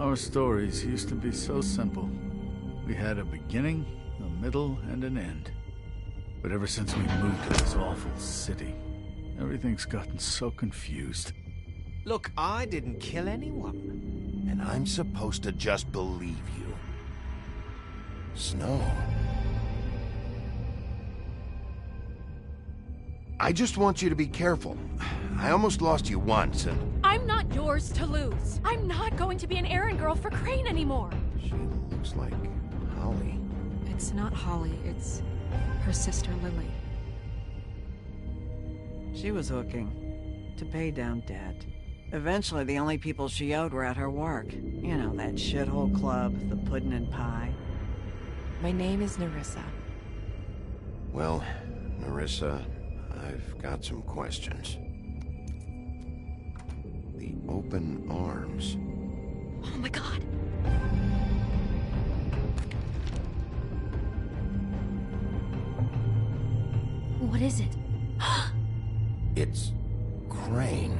Our stories used to be so simple. We had a beginning, a middle, and an end. But ever since we moved to this awful city, everything's gotten so confused. Look, I didn't kill anyone. And I'm supposed to just believe you. Snow. I just want you to be careful. I almost lost you once, and... I'm not yours to lose. I'm not going to be an errand girl for Crane anymore. She looks like Holly. It's not Holly, it's her sister Lily. She was hooking to pay down debt. Eventually, the only people she owed were at her work. You know, that shithole club, the puddin' and pie. My name is Nerissa. Well, Nerissa, I've got some questions. The open arms. Oh my god. What is it? It's Crane.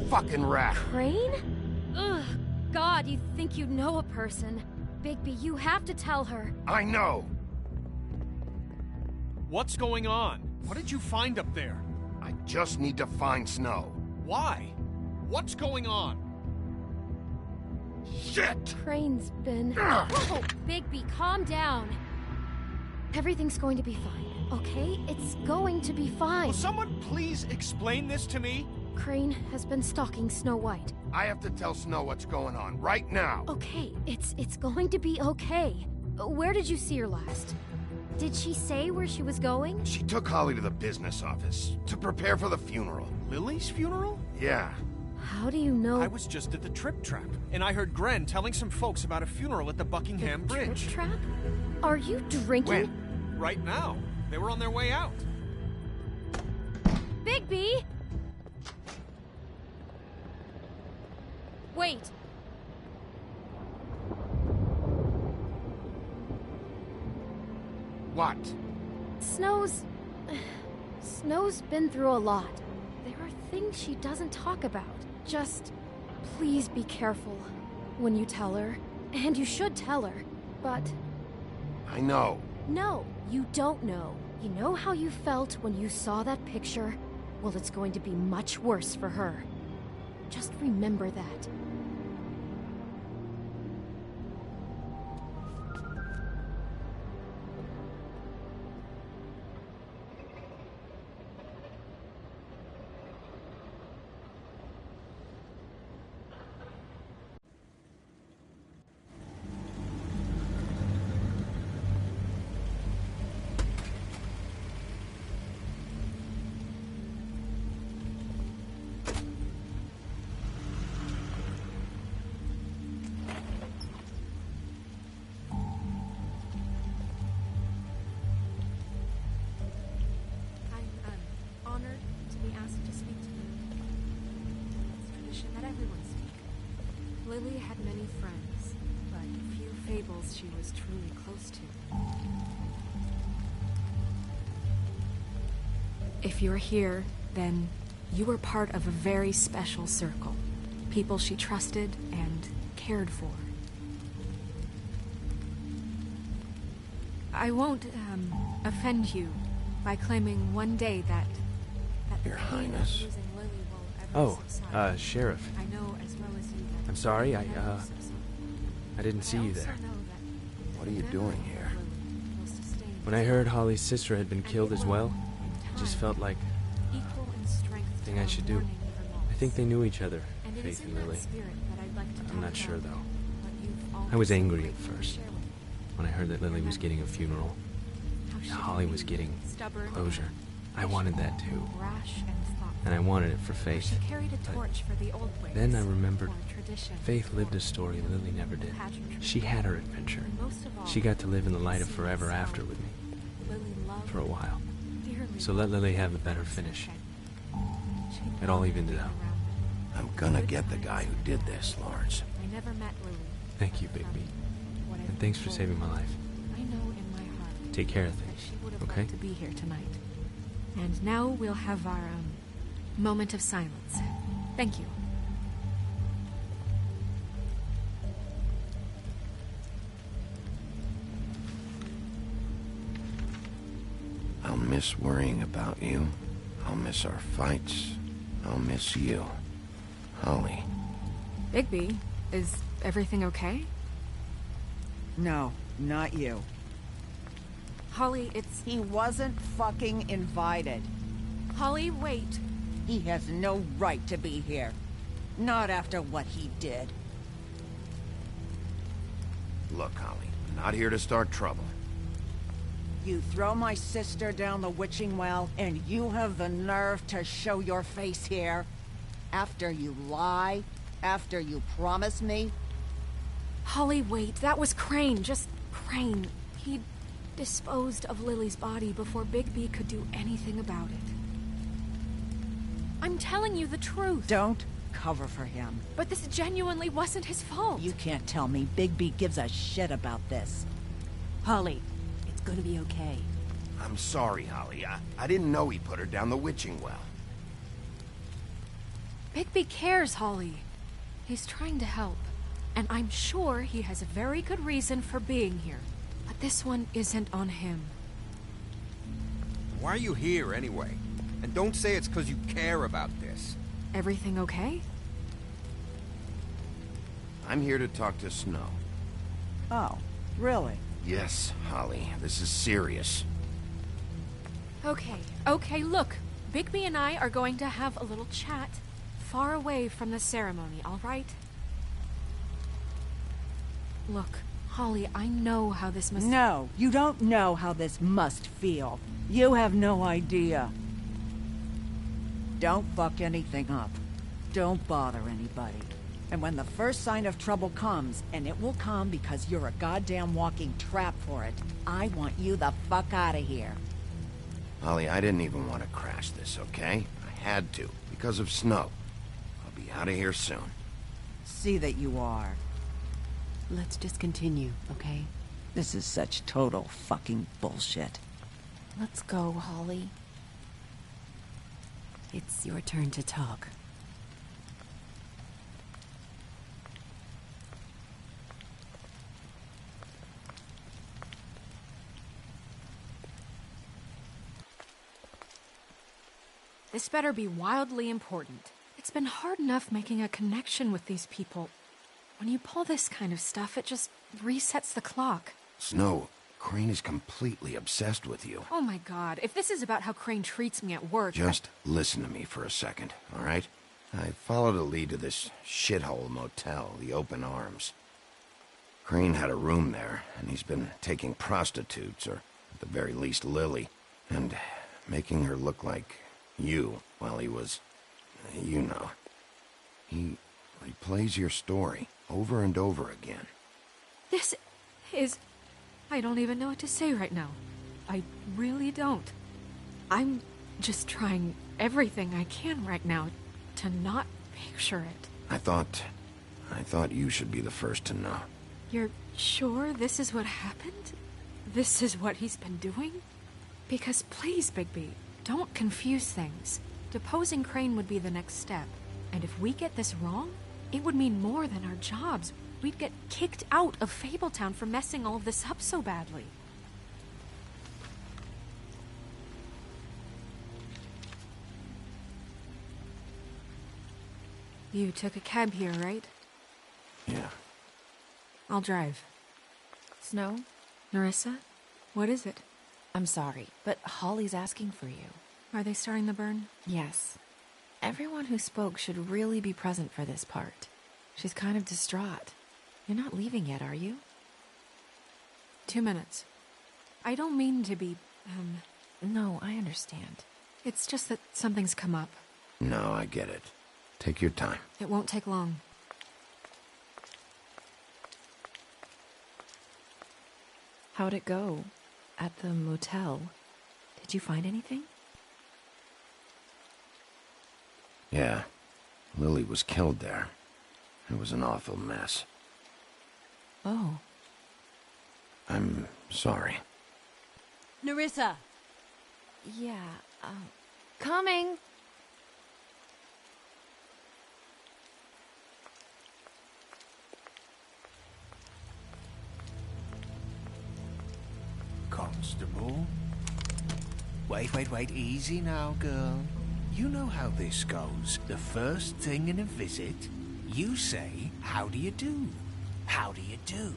Fucking rat. Crane? Ugh. God, you think you know a person. Bigby, you have to tell her. I know. What's going on? What did you find up there? I just need to find Snow. Why? What's going on? Shit! Crane's been... Whoa! Bigby, calm down. Everything's going to be fine, okay? It's going to be fine. Will someone please explain this to me? Crane has been stalking Snow White. I have to tell Snow what's going on, right now. Okay, it's going to be okay. Where did you see her last? Did she say where she was going? She took Holly to the business office to prepare for the funeral. Lily's funeral? Yeah. How do you know? I was just at the Trip Trap, and I heard Gren telling some folks about a funeral at the Buckingham Bridge. Trip Trap? Are you drinking? When? Right now. They were on their way out. Bigby! Wait. What? Snow's been through a lot. There are things she doesn't talk about. Just please be careful when you tell her. And you should tell her. But I know. no, you don't know. You know how you felt when you saw that picture? Well, it's going to be much worse for her. Just remember that. Lily had many friends, but few fables she was truly close to. If you're here, then you were part of a very special circle. People she trusted and cared for. I won't, offend you by claiming one day that Your Highness. losing Lily will ever Oh, subside. Sheriff. I know as well as you that I'm sorry, I never subside. didn't see I you also there. know that What are you the doing memory here? of Lily will sustain When I heard Holly's sister had been and killed it as will, well, in it just time, felt like equal in strength thing to I our should do. mourning for I think they loss. knew each other, And it is Faith in and that Lily. spirit that I'd like to I'm talk not sure, about though. what you've always I was been angry at grateful to first, share with me. when I heard that Lily was getting a funeral. How she Holly could was be getting stubborn closure. and I wanted that too. rash and thoughtful. And I wanted it for How Faith. she carried a but torch for the old ways. then I remembered for tradition, Faith lived for a story Lily never did. pageantry. She had her adventure. And most of all, She got to live in the light of see forever herself. after with me, Lily loved for a while. dearly So let loved Lily have a the better things finish. that she It all loved evened it being out. around I'm gonna get the guy who did this, Lawrence. it. I never met Lily. Thank you, From Bigby. what I've And thanks for been saving my told, life. I know in my heart Take care of that things, she would have okay? loved to be here tonight. And now we'll have our moment of silence. Thank you. I'll miss worrying about you. I'll miss our fights. I'll miss you. Holly. Bigby, is everything okay? No, not you. Holly, it's... He wasn't fucking invited. Holly, wait. He has no right to be here. Not after what he did. Look, Holly, I'm not here to start trouble. You throw my sister down the witching well, and you have the nerve to show your face here? After you lie? After you promise me? Holly, wait. That was Crane. Just Crane. He disposed of Lily's body before Bigby could do anything about it. I'm telling you the truth. Don't cover for him. But this genuinely wasn't his fault. You can't tell me Bigby gives a shit about this. Holly, it's gonna be okay. I'm sorry, Holly. I didn't know he put her down the witching well. Bigby cares, Holly. He's trying to help. And I'm sure he has a very good reason for being here. But this one isn't on him. Why are you here, anyway? And don't say it's because you care about this. Everything okay? I'm here to talk to Snow. Oh, really? Yes, Holly, this is serious. Okay, look. Bigby and I are going to have a little chat far away from the ceremony, all right? Look, Holly, I know how this must... No, you don't know how this must feel. You have no idea. Don't fuck anything up. Don't bother anybody. And when the first sign of trouble comes, and it will come because you're a goddamn walking trap for it, I want you the fuck out of here. Holly, I didn't even want to crash this, okay? I had to, because of snow. I'll be out of here soon. See that you are. Let's just continue, okay? This is such total fucking bullshit. Let's go, Holly. It's your turn to talk. This better be wildly important. It's been hard enough making a connection with these people. When you pull this kind of stuff, it just resets the clock. Snow, Crane is completely obsessed with you. Oh my god, if this is about how Crane treats me at work... Just listen to me for a second, all right? I followed a lead to this shithole motel, the Open Arms. Crane had a room there, and he's been taking prostitutes, or at the very least Lily, and making her look like you while he was... you know. He replays your story over and over again. This is... I don't even know what to say right now. I really don't. I'm just trying everything I can right now to not picture it. I thought you should be the first to know. You're sure this is what happened? This is what he's been doing? Because please, Bigby, don't confuse things. Deposing Crane would be the next step. And if we get this wrong, it would mean more than our jobs. We'd get kicked out of Fabletown for messing all of this up so badly. You took a cab here, right? Yeah. I'll drive. Snow? Nerissa? What is it? I'm sorry, but Holly's asking for you. Are they starting the burn? Yes. Everyone who spoke should really be present for this part. She's kind of distraught. You're not leaving yet, are you? 2 minutes. I don't mean to be, No, I understand. It's just that something's come up. No, I get it. Take your time. It won't take long. How'd it go? At the motel? Did you find anything? Yeah. Lily was killed there. It was an awful mess. Oh. I'm sorry. Nerissa! Yeah, coming! Constable? Wait, easy now, girl. You know how this goes. The first thing in a visit, you say, "How do you do? How do you do?"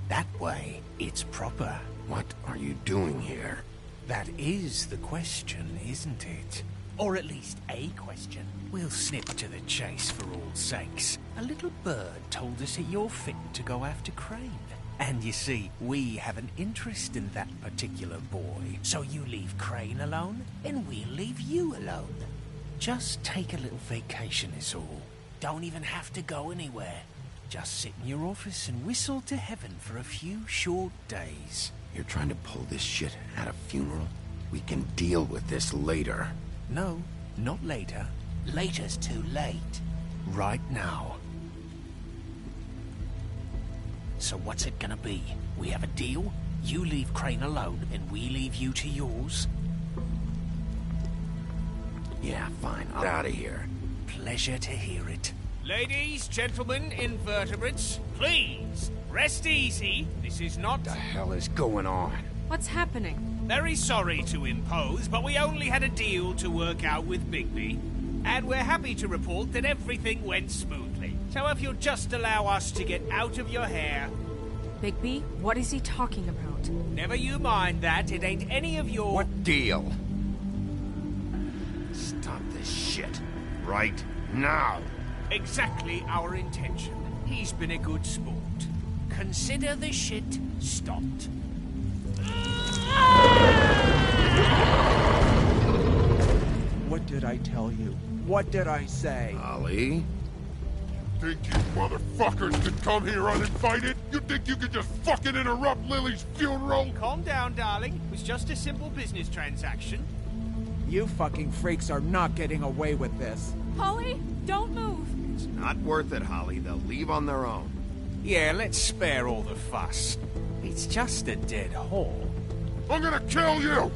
That way, it's proper. What are you doing here? That is the question, isn't it? Or at least a question. We'll snip to the chase for all sakes. A little bird told us that you're fit to go after Crane. And you see, we have an interest in that particular boy. So you leave Crane alone, and we'll leave you alone. Just take a little vacation is all. Don't even have to go anywhere. Just sit in your office and whistle to heaven for a few short days. You're trying to pull this shit at a funeral? We can deal with this later. No, not later. Later's too late. Right now. So what's it gonna be? We have a deal? You leave Crane alone, and we leave you to yours? Yeah, fine. I'm out of here. Pleasure to hear it. Ladies, gentlemen, invertebrates, please, rest easy. This is not... What the hell is going on? What's happening? Very sorry to impose, but we only had a deal to work out with Bigby. And we're happy to report that everything went smoothly. So if you'll just allow us to get out of your hair... Bigby, what is he talking about? Never you mind that. It ain't any of your... What deal? Stop this shit. Right now. Exactly our intention. He's been a good sport. Consider the shit stopped. What did I tell you? What did I say? Ollie? Think you motherfuckers could come here uninvited? You think you could just fucking interrupt Lily's funeral? Calm down, darling. It was just a simple business transaction. You fucking freaks are not getting away with this. Holly, don't move. It's not worth it, Holly. They'll leave on their own. Yeah, let's spare all the fuss. It's just a dead whore. I'm gonna kill you!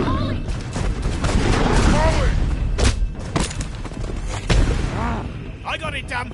Holly! Holly! I got it done.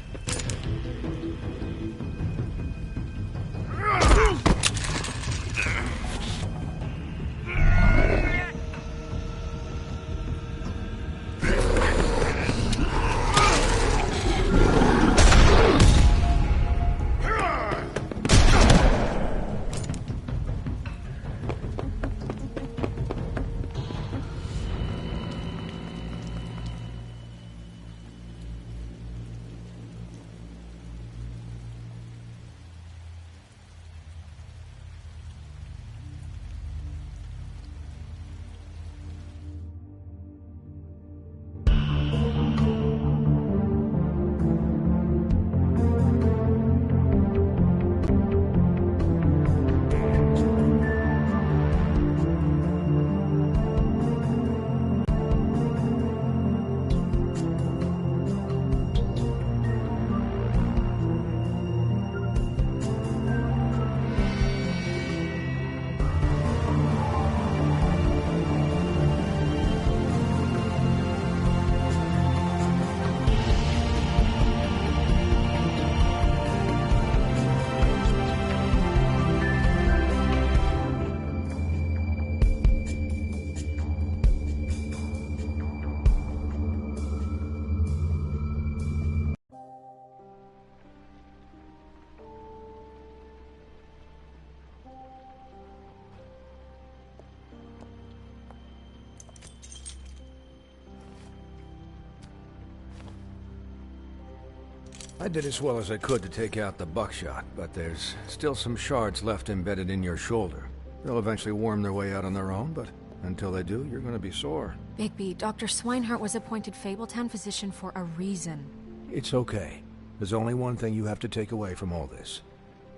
I did as well as I could to take out the buckshot, but there's still some shards left embedded in your shoulder. They'll eventually worm their way out on their own, but until they do, you're gonna be sore. Bigby, Dr. Swinehart was appointed Fabletown physician for a reason. It's okay. There's only one thing you have to take away from all this.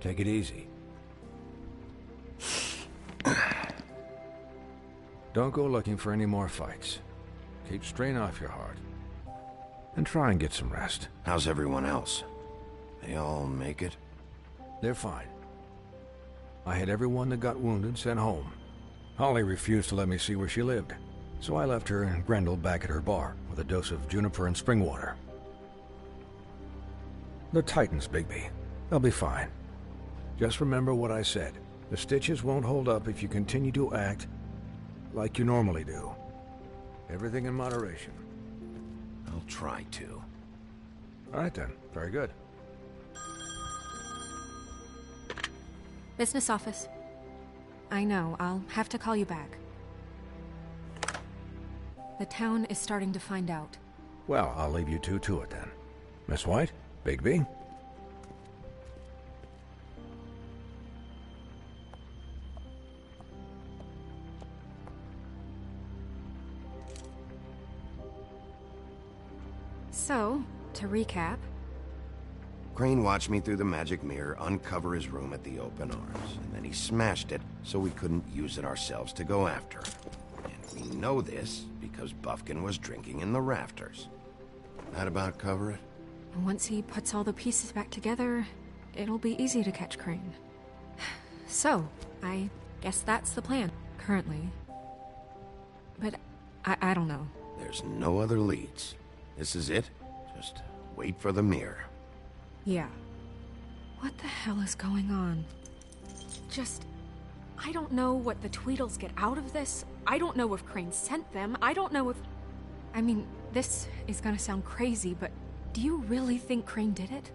Take it easy. Don't go looking for any more fights. Keep strain off your heart. And try and get some rest. How's everyone else? They all make it? They're fine. I had everyone that got wounded sent home. Holly refused to let me see where she lived, so I left her and Grendel back at her bar with a dose of juniper and spring water. The Titans, Bigby. They'll be fine. Just remember what I said. The stitches won't hold up if you continue to act like you normally do. Everything in moderation. I'll try to. All right then. Very good. Business office. I know, I'll have to call you back. The town is starting to find out. Well, I'll leave you two to it then. Miss White? Bigby? So, to recap... Crane watched me through the magic mirror uncover his room at the open arms, and then he smashed it so we couldn't use it ourselves to go after him. And we know this because Buffkin was drinking in the rafters. That about cover it? And once he puts all the pieces back together, it'll be easy to catch Crane. So, I guess that's the plan, currently. But I don't know. There's no other leads. This is it. Just wait for the mirror. Yeah. What the hell is going on? I don't know what the Tweedles get out of this. I don't know if Crane sent them. I don't know if... I mean, this is gonna sound crazy, but Do you really think Crane did it?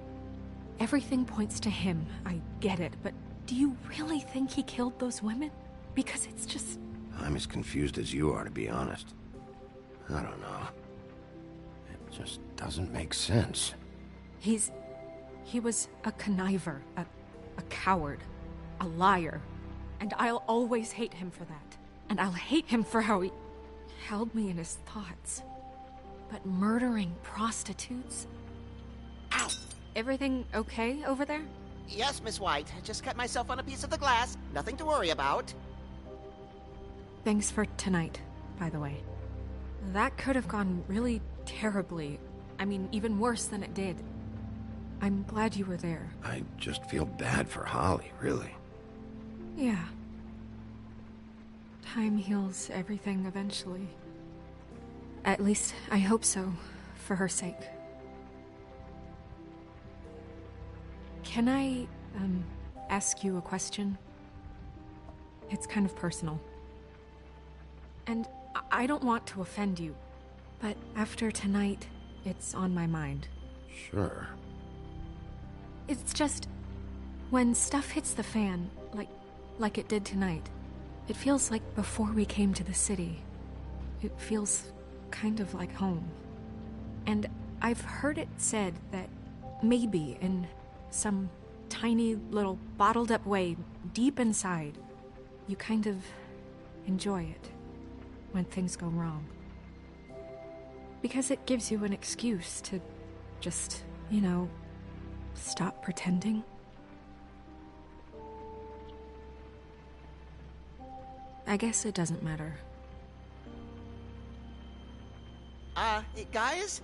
Everything points to him, I get it, but do you really think he killed those women? Because it's just... I'm as confused as you are, to be honest. I don't know. It just doesn't make sense. He was a conniver, a coward, a liar. And I'll always hate him for that. And I'll hate him for how he held me in his thoughts. But murdering prostitutes? Ow! Everything okay over there? Yes, Miss White. Just cut myself on a piece of the glass. Nothing to worry about. Thanks for tonight, by the way. That could have gone really terribly. I mean, even worse than it did. I'm glad you were there. I just feel bad for Holly, really. Yeah. Time heals everything eventually. At least, I hope so, for her sake. Can I, ask you a question? It's kind of personal. And I don't want to offend you, but after tonight, it's on my mind. Sure. It's just, when stuff hits the fan, like it did tonight, it feels like before we came to the city. It feels kind of like home. And I've heard it said that maybe in some tiny little bottled up way deep inside, you kind of enjoy it when things go wrong. Because it gives you an excuse to just, stop pretending. I guess it doesn't matter. Guys?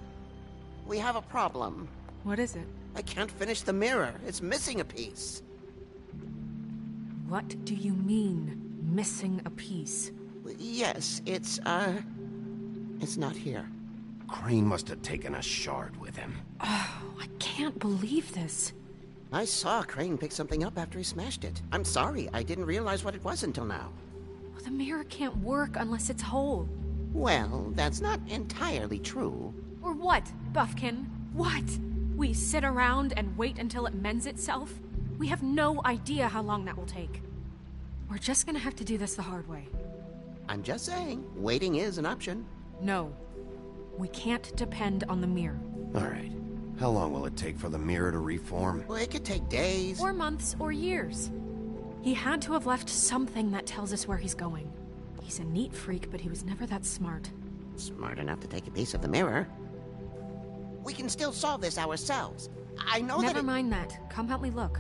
We have a problem. What is it? I can't finish the mirror. It's missing a piece. What do you mean, missing a piece? Yes, it's not here. Crane must have taken a shard with him. Oh, I can't believe this. I saw Crane pick something up after he smashed it. I'm sorry, I didn't realize what it was until now. Well, the mirror can't work unless it's whole. Well, that's not entirely true. Or what, Buffkin? What? We sit around and wait until it mends itself? We have no idea how long that will take. We're just gonna have to do this the hard way. I'm just saying, waiting is an option. No. We can't depend on the mirror. All right. How long will it take for the mirror to reform? Well, it could take days. Or months, or years. He had to have left something that tells us where he's going. He's a neat freak, but he was never that smart. Smart enough to take a piece of the mirror. We can still solve this ourselves. I know Never mind that. Come help me look.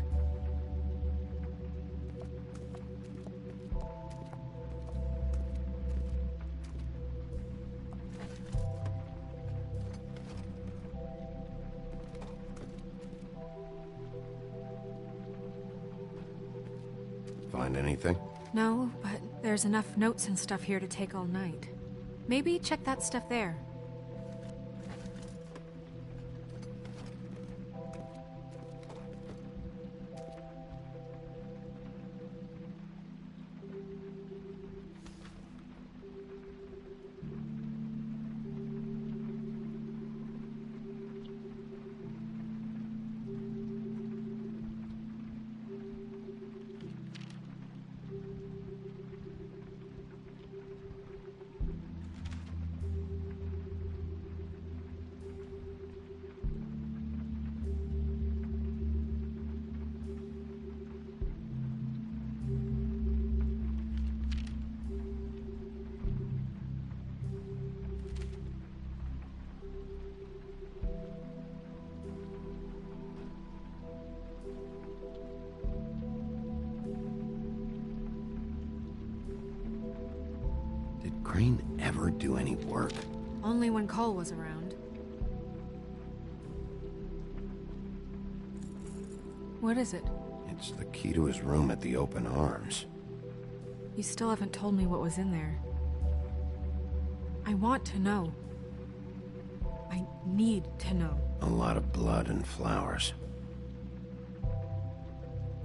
Find anything? No, but there's enough notes and stuff here to take all night. Maybe check that stuff there. Crane ever do any work? Only when Cole was around. What is it? It's the key to his room at the Open Arms. You still haven't told me what was in there. I want to know. I need to know. A lot of blood and flowers.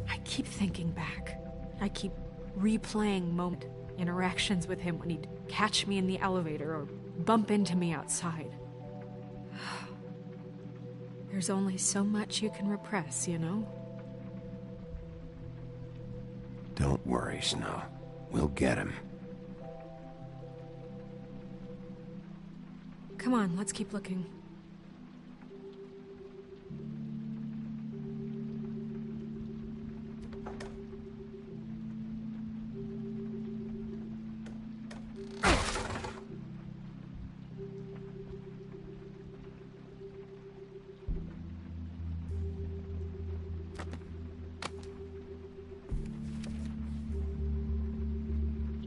I keep thinking back. I keep replaying moment interactions with him when he'd catch me in the elevator or bump into me outside. There's only so much you can repress, you know? Don't worry, Snow. We'll get him. Come on, let's keep looking.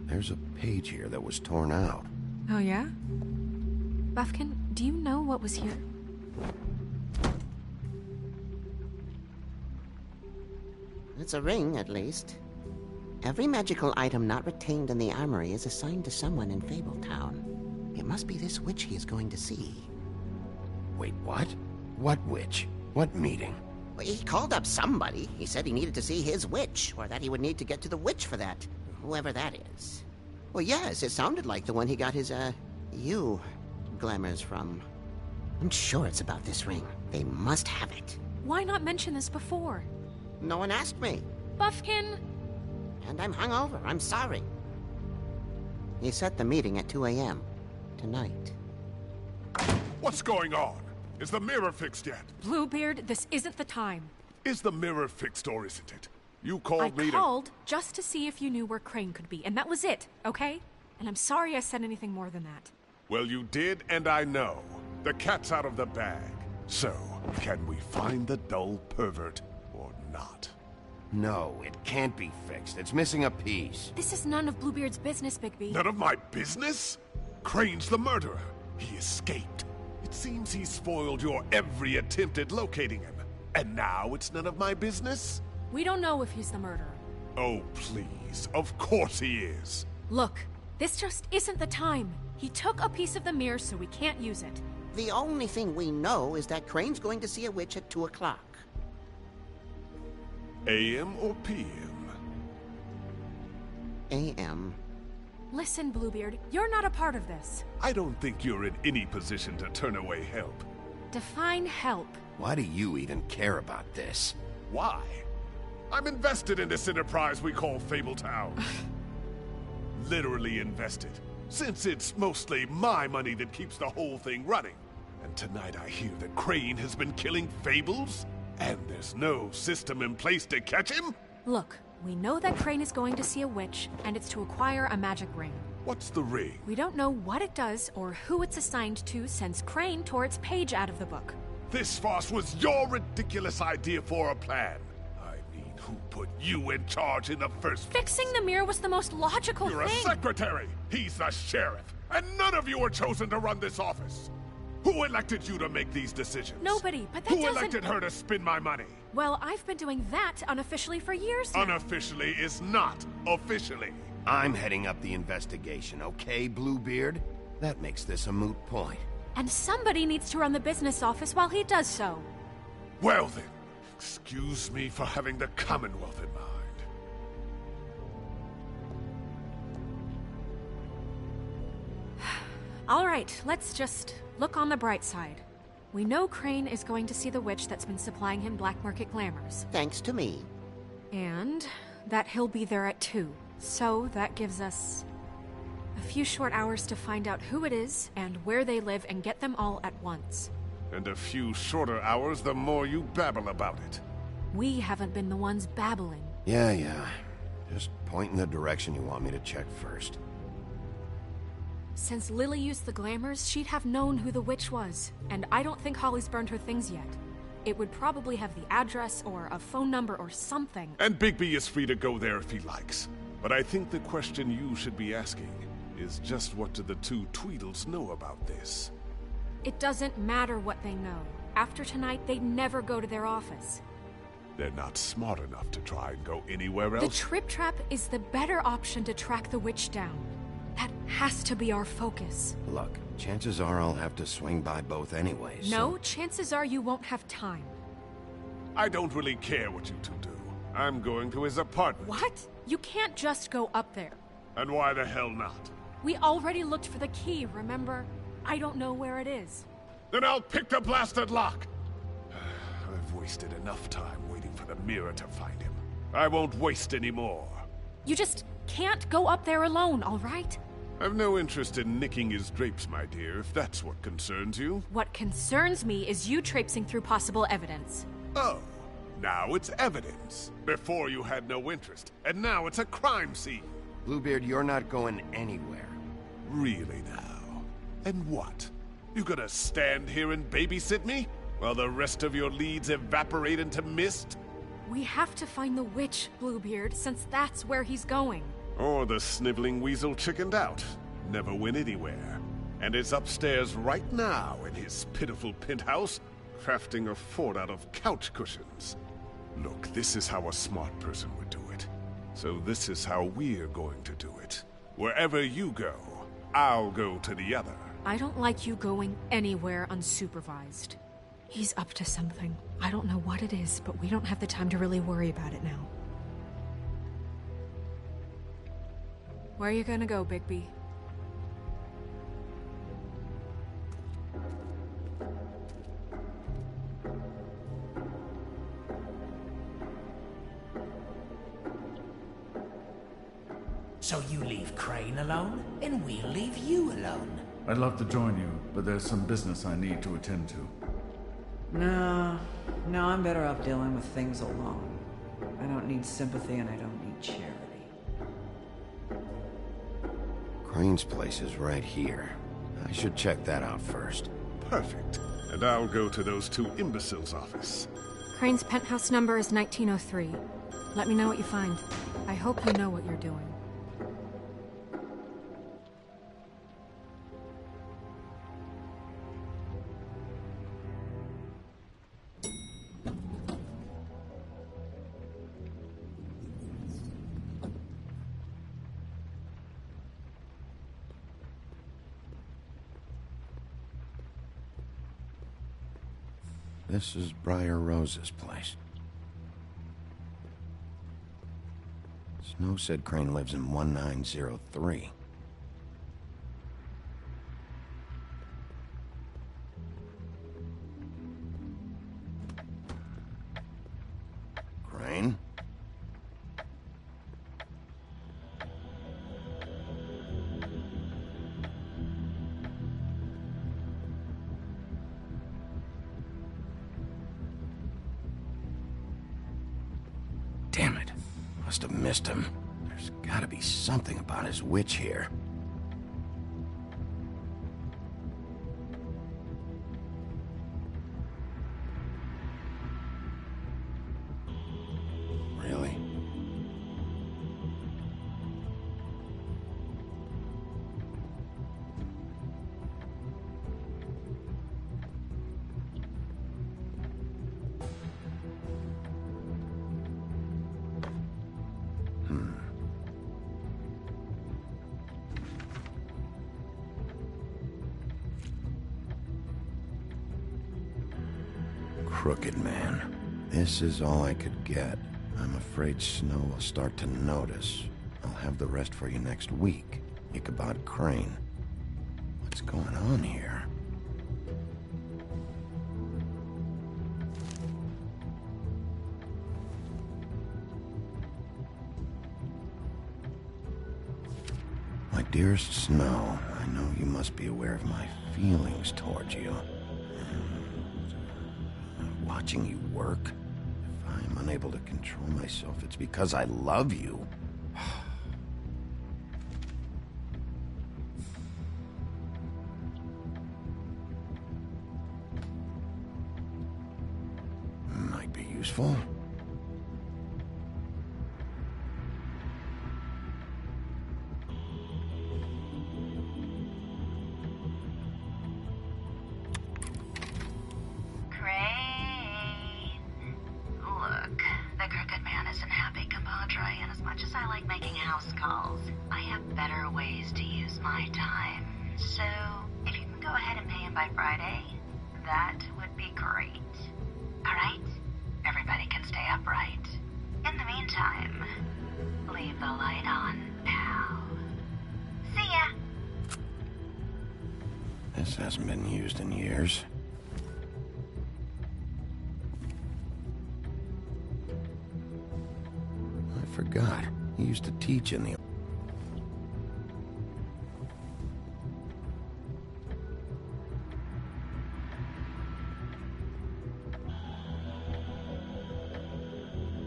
There's a page here that was torn out. Oh, yeah? Buffkin, do you know what was here? It's a ring, at least. Every magical item not retained in the armory is assigned to someone in Fabletown. It must be this witch he is going to see. Wait, what? What witch? What meeting? Well, he called up somebody. He said he needed to see his witch, or that he would need to get to the witch for that. Whoever that is. Well, yes, it sounded like the one he got his, glamours from. I'm sure it's about this ring. They must have it. Why not mention this before? No one asked me. Buffkin! And I'm hungover. I'm sorry. He set the meeting at 2 a.m. tonight. What's going on? Is the mirror fixed yet? Bluebeard, this isn't the time. Is the mirror fixed or isn't it? You called me to... I called just to see if you knew where Crane could be, and that was it, okay? And I'm sorry I said anything more than that. Well, you did, and I know. The cat's out of the bag. So, can we find the dull pervert or not? No, it can't be fixed. It's missing a piece. This is none of Bluebeard's business, Bigby. None of my business? Crane's the murderer. He escaped. It seems he spoiled your every attempt at locating him. And now it's none of my business? We don't know if he's the murderer. Oh, please. Of course he is. Look, this just isn't the time. He took a piece of the mirror, so we can't use it. The only thing we know is that Crane's going to see a witch at 2 o'clock. AM or PM? AM. Listen, Bluebeard, you're not a part of this. I don't think you're in any position to turn away help. Define help. Why do you even care about this? Why? I'm invested in this enterprise we call Fabletown. Literally invested. Since it's mostly my money that keeps the whole thing running. And tonight I hear that Crane has been killing fables? And there's no system in place to catch him? Look, we know that Crane is going to see a witch, and it's to acquire a magic ring. What's the ring? We don't know what it does or who it's assigned to since Crane tore its page out of the book. This farce was your ridiculous idea for a plan. Who put you in charge in the first place? Fixing the mirror was the most logical thing. You're a secretary. He's the sheriff. And none of you were chosen to run this office. Who elected you to make these decisions? Nobody, but that doesn't... Who elected her to spend my money? Well, I've been doing that unofficially for years now. Unofficially is not officially. I'm heading up the investigation, okay, Bluebeard? That makes this a moot point. And somebody needs to run the business office while he does so. Well then. Excuse me for having the Commonwealth in mind. All right, let's just look on the bright side. We know Crane is going to see the witch that's been supplying him black market glamours. Thanks to me. And that he'll be there at 2. So that gives us a few short hours to find out who it is and where they live and get them all at once. And a few shorter hours, the more you babble about it. We haven't been the ones babbling. Yeah. Just point in the direction you want me to check first. Since Lily used the glamours, she'd have known who the witch was. And I don't think Holly's burned her things yet. It would probably have the address or a phone number or something. And Bigby is free to go there if he likes. But I think the question you should be asking is just what do the two Tweedles know about this? It doesn't matter what they know. After tonight, they'd never go to their office. They're not smart enough to try and go anywhere else. The Trip Trap is the better option to track the witch down. That has to be our focus. Look, chances are I'll have to swing by both anyways. No, chances are you won't have time. I don't really care what you two do. I'm going to his apartment. What? You can't just go up there. And why the hell not? We already looked for the key, remember? I don't know where it is. Then I'll pick the blasted lock. wasted enough time waiting for the mirror to find him. I won't waste any more. You just can't go up there alone, all right? I've no interest in nicking his drapes, my dear, if that's what concerns you. What concerns me is you traipsing through possible evidence. Oh, now it's evidence. Before you had no interest, and now it's a crime scene. Bluebeard, you're not going anywhere. Really now? And what? You gonna stand here and babysit me? While the rest of your leads evaporate into mist? We have to find the witch, Bluebeard, since that's where he's going. Or the sniveling weasel chickened out. Never went anywhere. And is upstairs right now in his pitiful penthouse, crafting a fort out of couch cushions. Look, this is how a smart person would do it. So this is how we're going to do it. Wherever you go, I'll go to the other. I don't like you going anywhere unsupervised. He's up to something. I don't know what it is, but we don't have the time to really worry about it now. Where are you gonna go, Bigby? So you leave Crane alone, and we'll leave you alone. I'd love to join you, but there's some business I need to attend to. No, I'm better off dealing with things alone. I don't need sympathy and I don't need charity. Crane's place is right here. I should check that out first. Perfect. And I'll go to those two imbeciles' office. Crane's penthouse number is 1903. Let me know what you find. I hope you know what you're doing. This is Briar Rose's place. Snow said Crane lives in 1903. Crane? Damn it. Must have missed him. There's gotta be something about his witch here. Really? Crooked man. This is all I could get. I'm afraid Snow will start to notice. I'll have the rest for you next week. Ichabod Crane. What's going on here? My dearest Snow, I know you must be aware of my feelings towards you. Watching you work, if I'm unable to control myself, it's because I love you. Might be useful. This hasn't been used in years. forgot. He used to teach in the...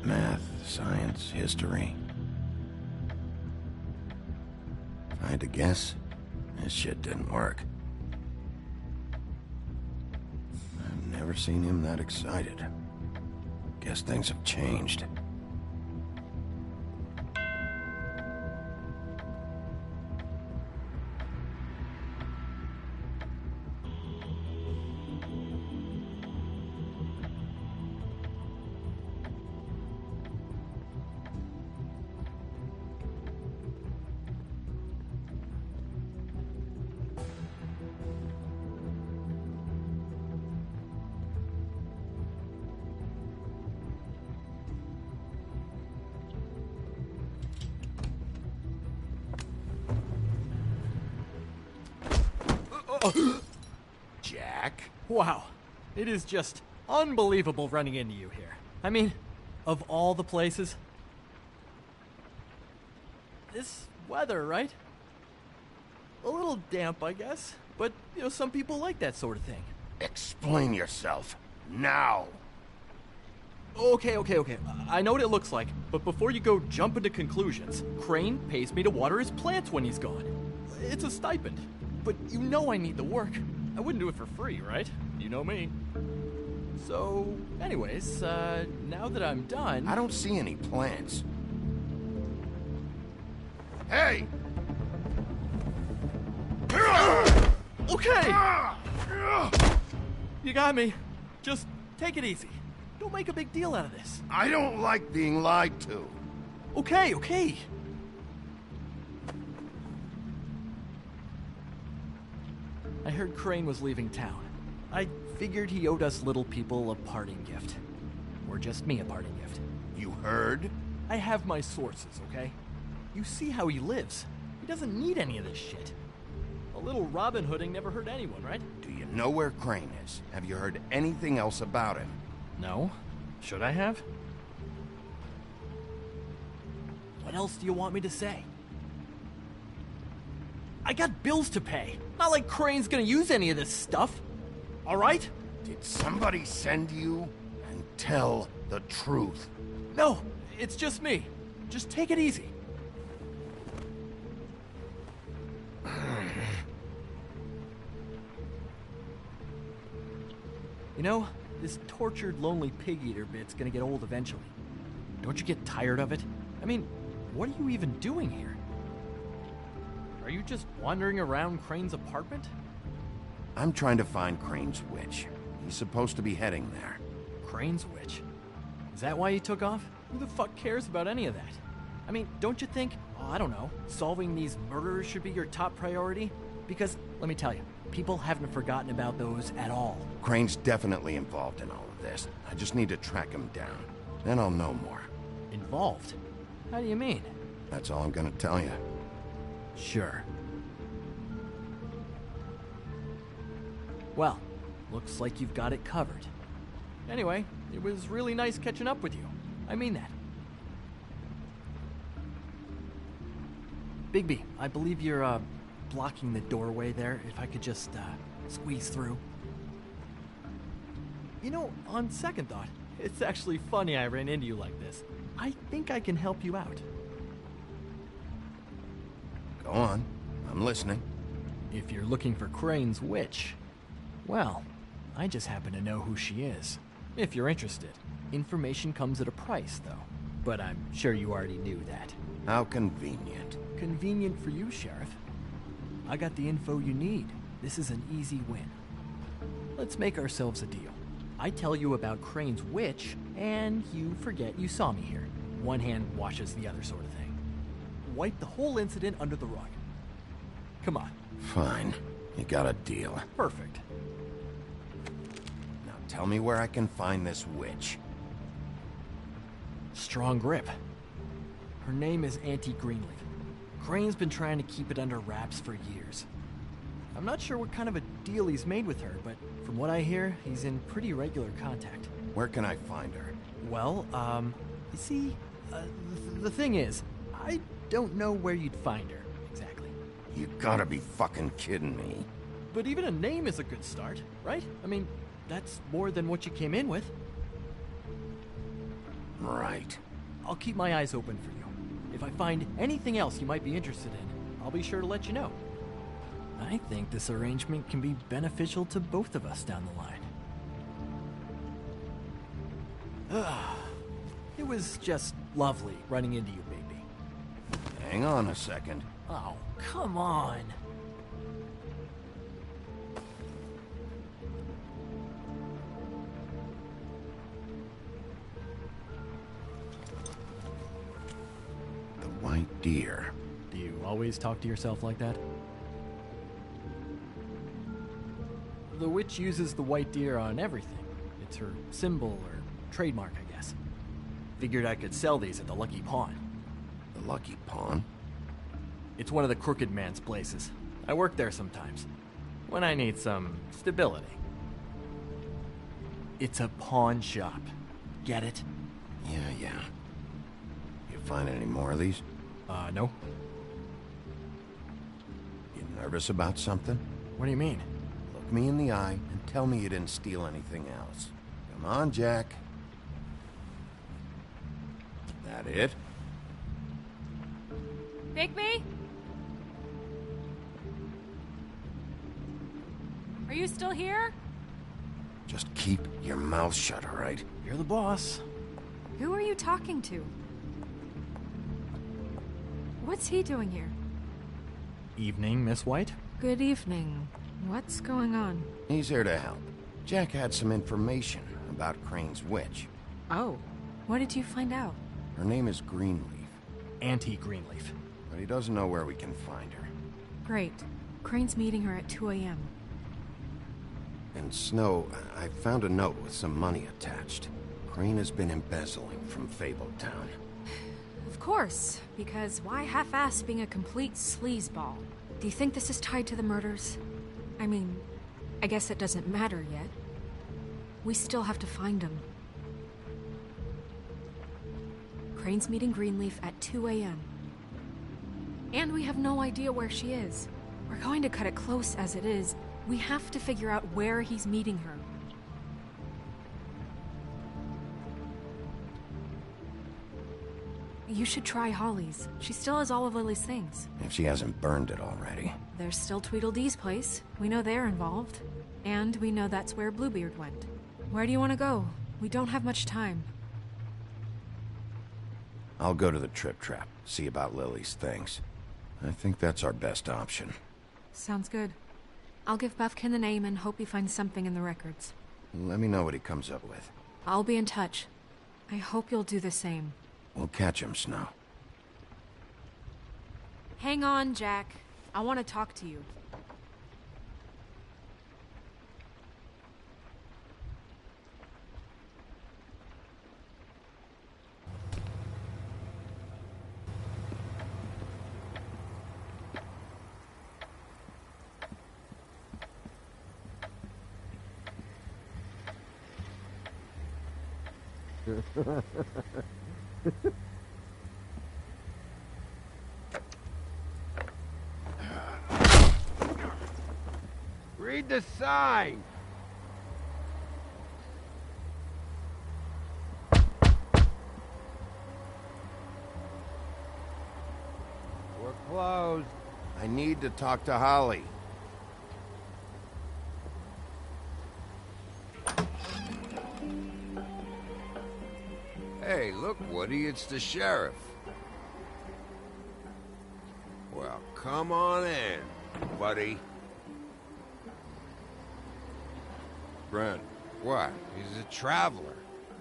Math, science, history. If I had to guess, this shit didn't work. I've never seen him that excited. Guess things have changed. Jack? Wow. It is just unbelievable running into you here. I mean, of all the places. This weather, right? A little damp, I guess. But, you know, some people like that sort of thing. Explain yourself. Now! Okay. I know what it looks like, but before you go jumping to conclusions, Crane pays me to water his plants when he's gone. It's a stipend. But you know I need the work. I wouldn't do it for free, right? You know me. So, anyways, now that I'm done... I don't see any plants. Hey! Okay! You got me. Just take it easy. Don't make a big deal out of this. I don't like being lied to. Okay. I heard Crane was leaving town. I figured he owed us little people a parting gift. Or just me a parting gift. You heard? I have my sources, okay? You see how he lives. He doesn't need any of this shit. A little Robin Hooding never hurt anyone, right? Do you know where Crane is? Have you heard anything else about him? No. Should I have? What else do you want me to say? I got bills to pay. Not like Crane's gonna use any of this stuff. All right? Did somebody send you? And tell the truth. No, it's just me. Just take it easy. You know, this tortured, lonely pig-eater bit's gonna get old eventually. Don't you get tired of it? I mean, what are you even doing here? Are you just wandering around Crane's apartment? I'm trying to find Crane's witch. He's supposed to be heading there. Crane's witch? Is that why you took off? Who the fuck cares about any of that? I mean, don't you think, I don't know, solving these murders should be your top priority? Because, let me tell you, people haven't forgotten about those at all. Crane's definitely involved in all of this. I just need to track him down. Then I'll know more. Involved? How do you mean? That's all I'm gonna tell you. Sure. Well, looks like you've got it covered. Anyway, it was really nice catching up with you. I mean that. Bigby, I believe you're, blocking the doorway there. If I could just, squeeze through. You know, on second thought, it's actually funny I ran into you like this. I think I can help you out. Go on. I'm listening. If you're looking for Crane's witch, well, I just happen to know who she is. If you're interested. Information comes at a price, though. But I'm sure you already knew that. How convenient. Convenient for you, Sheriff. I got the info you need. This is an easy win. Let's make ourselves a deal. I tell you about Crane's witch, and you forget you saw me here. One hand washes the other sort of thing. Wipe the whole incident under the rug. Come on. Fine. You got a deal. Perfect. Now tell me where I can find this witch. Strong grip. Her name is Auntie Greenleaf. Crane's been trying to keep it under wraps for years. I'm not sure what kind of a deal he's made with her, but from what I hear, he's in pretty regular contact. Where can I find her? Well, you see, The thing is, I don't know where you'd find her, exactly. You gotta be fucking kidding me. But even a name is a good start, right? I mean, that's more than what you came in with. Right. I'll keep my eyes open for you. If I find anything else you might be interested in, I'll be sure to let you know. I think this arrangement can be beneficial to both of us down the line. It was just lovely running into you, Bigby. Hang on a second. Oh, come on. The white deer. Do you always talk to yourself like that? The witch uses the white deer on everything. It's her symbol or trademark, I guess. Figured I could sell these at the Lucky Pawn. The Lucky Pawn? It's one of the crooked man's places. I work there sometimes, when I need some stability. It's a pawn shop. Get it? Yeah. You find any more of these? No. You nervous about something? What do you mean? Look me in the eye and tell me you didn't steal anything else. Come on, Jack. That it? Bigby? Are you still here? Just keep your mouth shut, all right? You're the boss. Who are you talking to? What's he doing here? Evening, Miss White. Good evening. What's going on? He's here to help. Jack had some information about Crane's witch. Oh, what did you find out? Her name is Greenleaf. Auntie Greenleaf. But he doesn't know where we can find her. Great. Crane's meeting her at 2 a.m. And Snow, I found a note with some money attached. Crane has been embezzling from Fabletown. Of course, because why half-ass being a complete sleazeball? Do you think this is tied to the murders? I mean, I guess it doesn't matter yet. We still have to find him. Crane's meeting Greenleaf at 2 a.m. And we have no idea where she is. We're going to cut it close as it is. We have to figure out where he's meeting her. You should try Holly's. She still has all of Lily's things. If she hasn't burned it already. There's still Tweedledee's place. We know they're involved. And we know that's where Bluebeard went. Where do you want to go? We don't have much time. I'll go to the Trip Trap, see about Lily's things. I think that's our best option. Sounds good. I'll give Buffkin the name and hope he finds something in the records. Let me know what he comes up with. I'll be in touch. I hope you'll do the same. We'll catch him, Snow. Hang on, Jack. I want to talk to you. Read the sign! We're closed. I need to talk to Holly. Hey, look, Woody, it's the sheriff. Well, come on in, buddy. Brent. What? He's a traveler.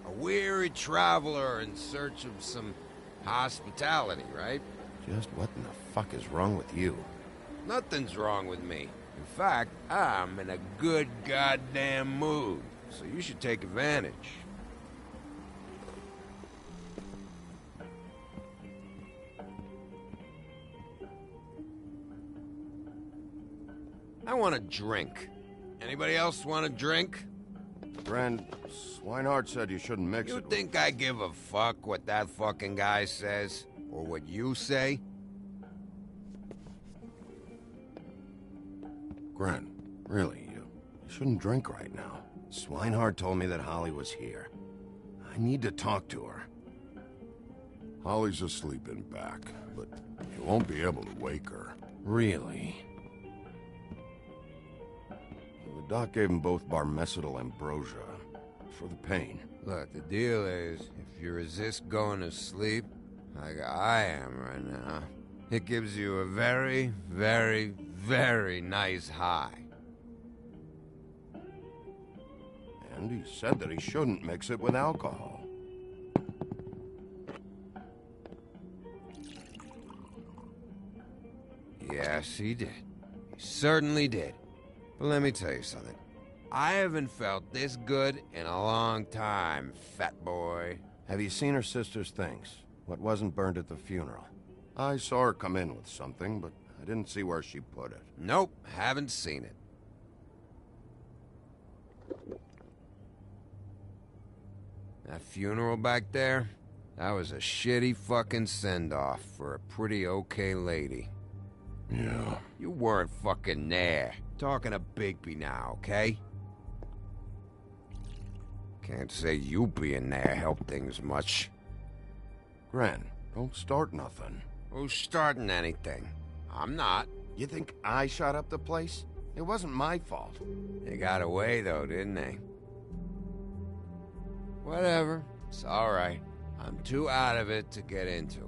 A weary traveler in search of some hospitality, right? Just what in the fuck is wrong with you? Nothing's wrong with me. In fact, I'm in a good goddamn mood, so you should take advantage. I want a drink. Anybody else want a drink? Grand, Swinehart said you shouldn't mix You it. think I give a fuck what that fucking guy says? Or what you say? Gran, really, you shouldn't drink right now. Swinehart told me that Holly was here. I need to talk to her. Holly's asleep in back, but you won't be able to wake her. Really? The doc gave them both barmecidal ambrosia for the pain. Look, the deal is, if you resist going to sleep, like I am right now, it gives you a very, very, very nice high. And he said that he shouldn't mix it with alcohol. Yes, he did. He certainly did. But let me tell you something. I haven't felt this good in a long time, fat boy. Have you seen her sister's things? What wasn't burned at the funeral? I saw her come in with something, but I didn't see where she put it. Nope, haven't seen it. That funeral back there, that was a shitty fucking send-off for a pretty okay lady. Yeah. You weren't fucking there. Talking to Bigby now, okay? Can't say you being there helped things much. Gran, don't start nothing. Who's starting anything? I'm not. You think I shot up the place? It wasn't my fault. They got away, though, didn't they? Whatever. It's all right. I'm too out of it to get into it.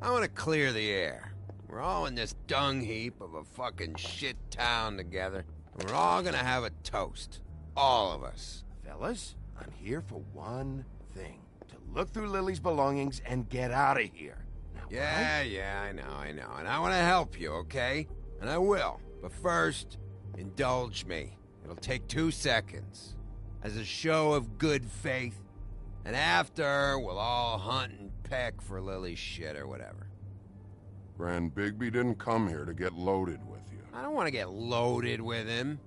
I want to clear the air. We're all in this dung heap of a fucking shit town together, and we're all gonna have a toast. All of us. Fellas, I'm here for one thing. To look through Lily's belongings and get out of here. Now, Yeah, I know. And I want to help you, okay? And I will. But first, indulge me. It'll take 2 seconds. As a show of good faith. And after, we'll all hunt and peck for Lily's shit or whatever. Gran, Bigby didn't come here to get loaded with you. I don't want to get loaded with him.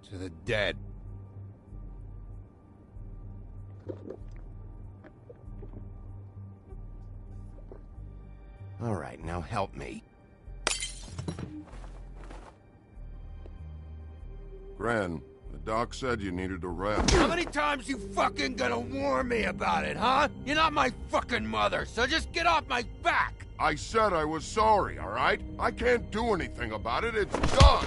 To the dead. All right, now help me. Gran, the doc said you needed a rest. How many times you fucking gonna warn me about it, huh? You're not my fucking mother, so just get off my back! I said I was sorry, all right? I can't do anything about it. It's done.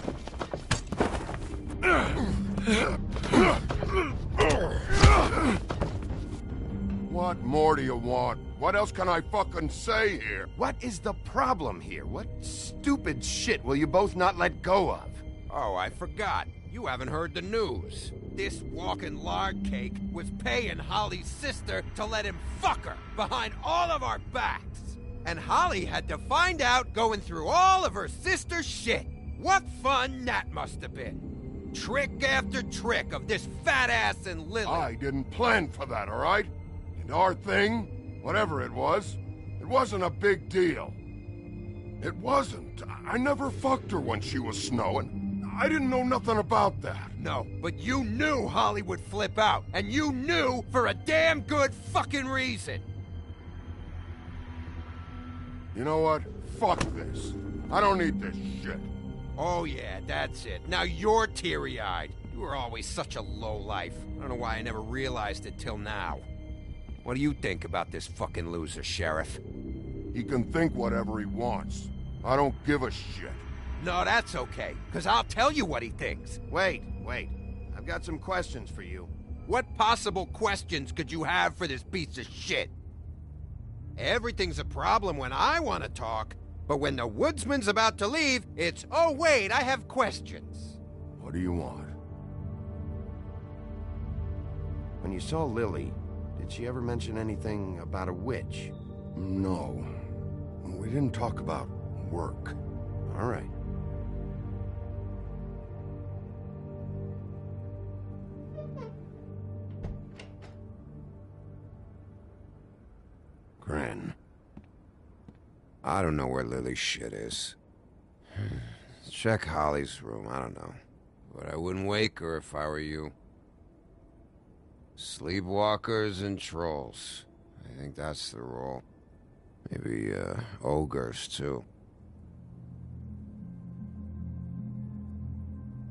What more do you want? What else can I fucking say here? What is the problem here? What stupid shit will you both not let go of? Oh, I forgot. You haven't heard the news. This walking lard cake was paying Holly's sister to let him fuck her behind all of our backs. And Holly had to find out going through all of her sister's shit. What fun that must have been. Trick after trick of this fat ass and Lily. I didn't plan for that, all right? And our thing, whatever it wasn't a big deal. It wasn't. I never fucked her when she was snowing. I didn't know nothing about that. No, but you knew Holly would flip out. And you knew for a damn good fucking reason. You know what? Fuck this. I don't need this shit. Oh yeah, that's it. Now you're teary-eyed. You were always such a lowlife. I don't know why I never realized it till now. What do you think about this fucking loser, Sheriff? He can think whatever he wants. I don't give a shit. No, that's okay, because I'll tell you what he thinks. Wait. I've got some questions for you. What possible questions could you have for this piece of shit? Everything's a problem when I want to talk, but when the woodsman's about to leave, it's, oh wait, I have questions. What do you want? When you saw Lily, did she ever mention anything about a witch? No. We didn't talk about work. All right. Gran, I don't know where Lily's shit is. Check Holly's room, I don't know. But I wouldn't wake her if I were you. Sleepwalkers and trolls. I think that's the rule. Maybe, ogres, too.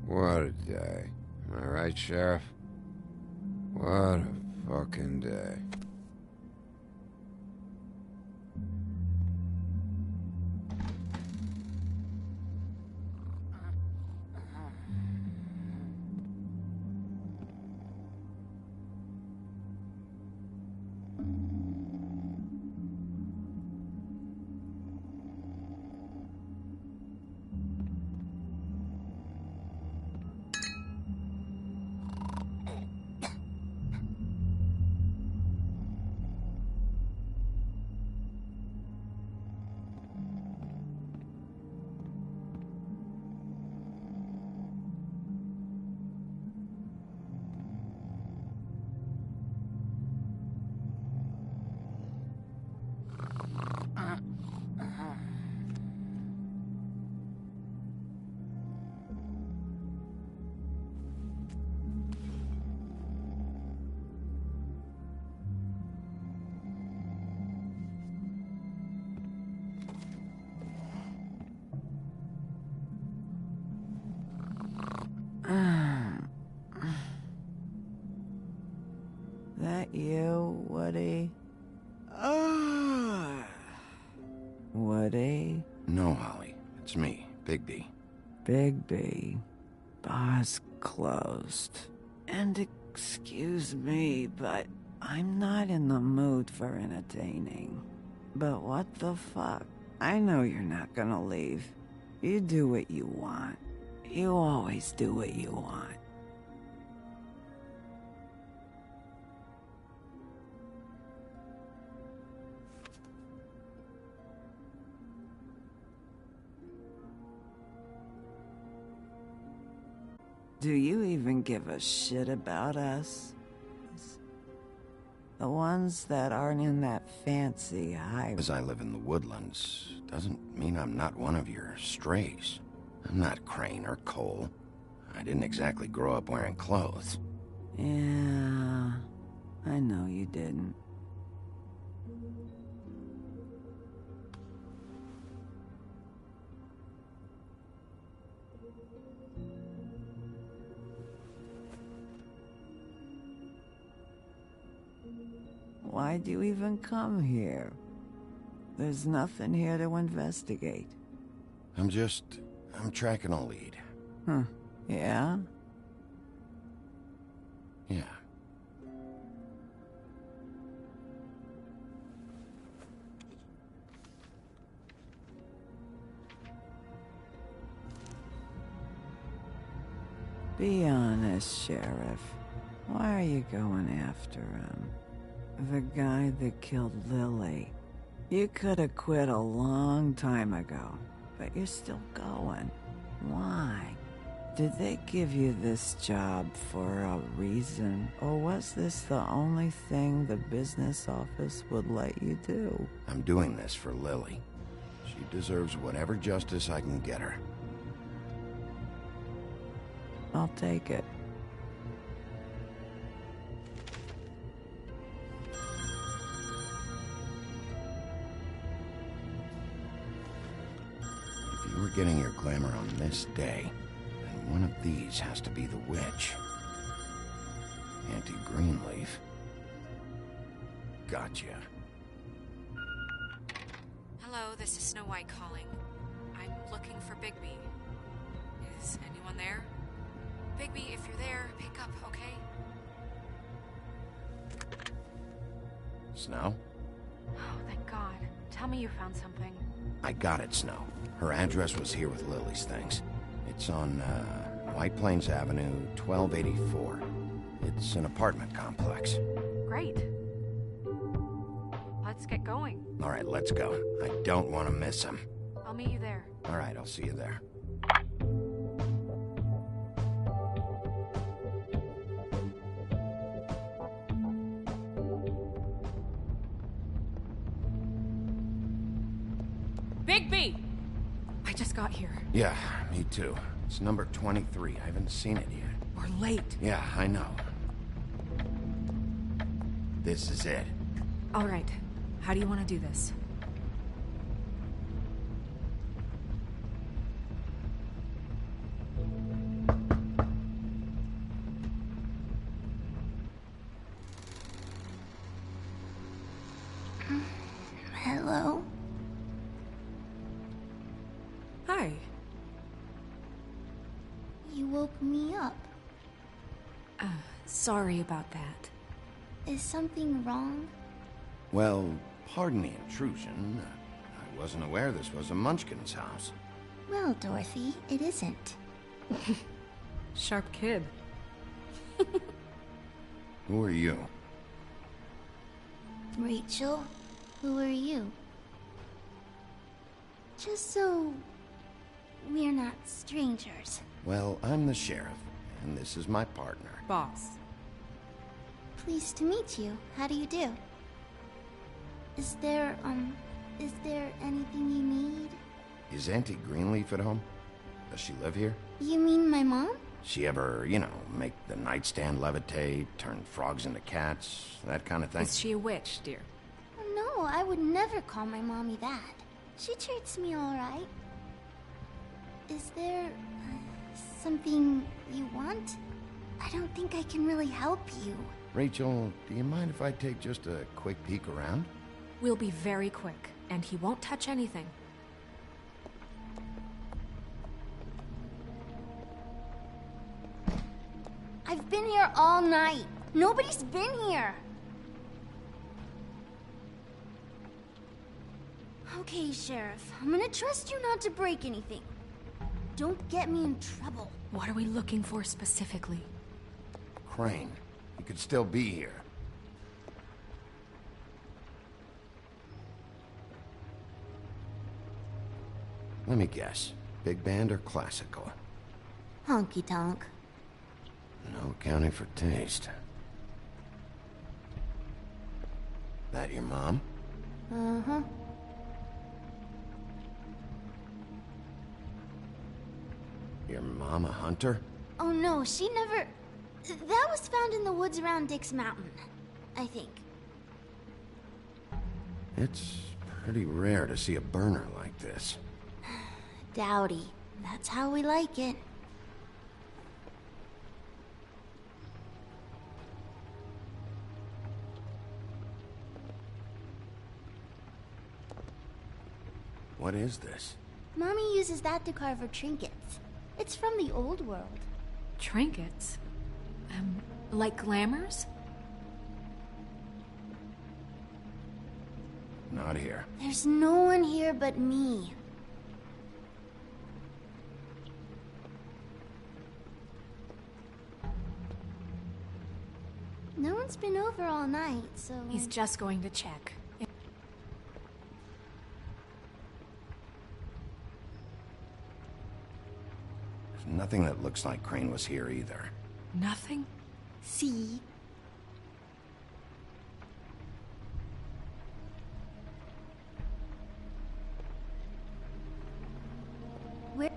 What a day. Am I right, Sheriff? What a fucking day. That you, Woody? Woody? No, Holly. It's me, Bigby. Bigby. Bar's closed. And excuse me, but I'm not in the mood for entertaining. But what the fuck? I know you're not gonna leave. You do what you want. You always do what you want. Do you even give a shit about us? The ones that aren't in that fancy high... As I live in the woodlands, doesn't mean I'm not one of your strays. I'm not Crane or Cole. I didn't exactly grow up wearing clothes. Yeah, I know you didn't. Why'd you even come here? There's nothing here to investigate. I'm tracking a lead. Huh. Yeah? Yeah. Be honest, Sheriff. Why are you going after him? The guy that killed Lily. You could have quit a long time ago, but you're still going. Why? Did they give you this job for a reason, or was this the only thing the business office would let you do? I'm doing this for Lily. She deserves whatever justice I can get her. I'll take it. If you were getting your glamour on this day, then one of these has to be the witch. Auntie Greenleaf. Gotcha. Hello, this is Snow White calling. I'm looking for Bigby. Is anyone there? Bigby, if you're there, pick up, okay? Snow? Oh, thank God. Tell me you found something. I got it, Snow. Her address was here with Lily's things. It's on, White Plains Avenue, 1284. It's an apartment complex. Great. Let's get going. All right, let's go. I don't want to miss him. I'll meet you there. All right, I'll see you there. Bigby! I just got here. Yeah, me too. It's number 23. I haven't seen it yet. We're late. Yeah, I know. This is it. All right. How do you want to do this? Hello? Hi. You woke me up. Sorry about that. Is something wrong? Well, pardon the intrusion. I wasn't aware this was a Munchkin's house. Well, Dorothy, it isn't. Sharp kid. Who are you? Rachel, who are you? Just so we're not strangers. Well, I'm the sheriff, and this is my partner. Boss. Pleased to meet you. How do you do? Is there anything you need? Is Auntie Greenleaf at home? Does she live here? You mean my mom? She ever, make the nightstand levitate, turn frogs into cats, that kind of thing? Is she a witch, dear? No, I would never call my mommy that. She treats me all right. Is there something you want? I don't think I can really help you. Rachel, do you mind if I take just a quick peek around? We'll be very quick, and he won't touch anything. I've been here all night. Nobody's been here. Okay, Sheriff. I'm gonna trust you not to break anything. Don't get me in trouble. What are we looking for specifically? Crane. He could still be here. Let me guess. Big band or classical? Honky tonk. No accounting for taste. That your mom? Uh-huh. Your mom a hunter? Oh no, she never... That was found in the woods around Dick's Mountain, I think. It's pretty rare to see a burner like this. Dowdy. That's how we like it. What is this? Mommy uses that to carve her trinkets. It's from the old world. Trinkets? Like glamours? Not here. There's no one here but me. No one's been over all night, so... He's just going to check. There's nothing that looks like Crane was here either. Nothing? See? Where...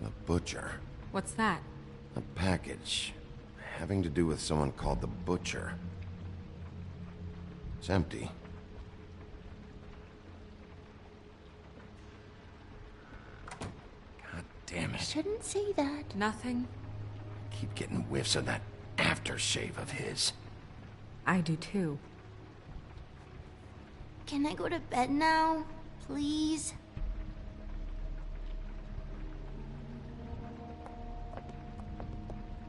The Butcher. What's that? A package. Having to do with someone called the Butcher. It's empty. God damn it. Shouldn't say that. Nothing? Keep getting whiffs of that aftershave of his. I do too. Can I go to bed now? Please?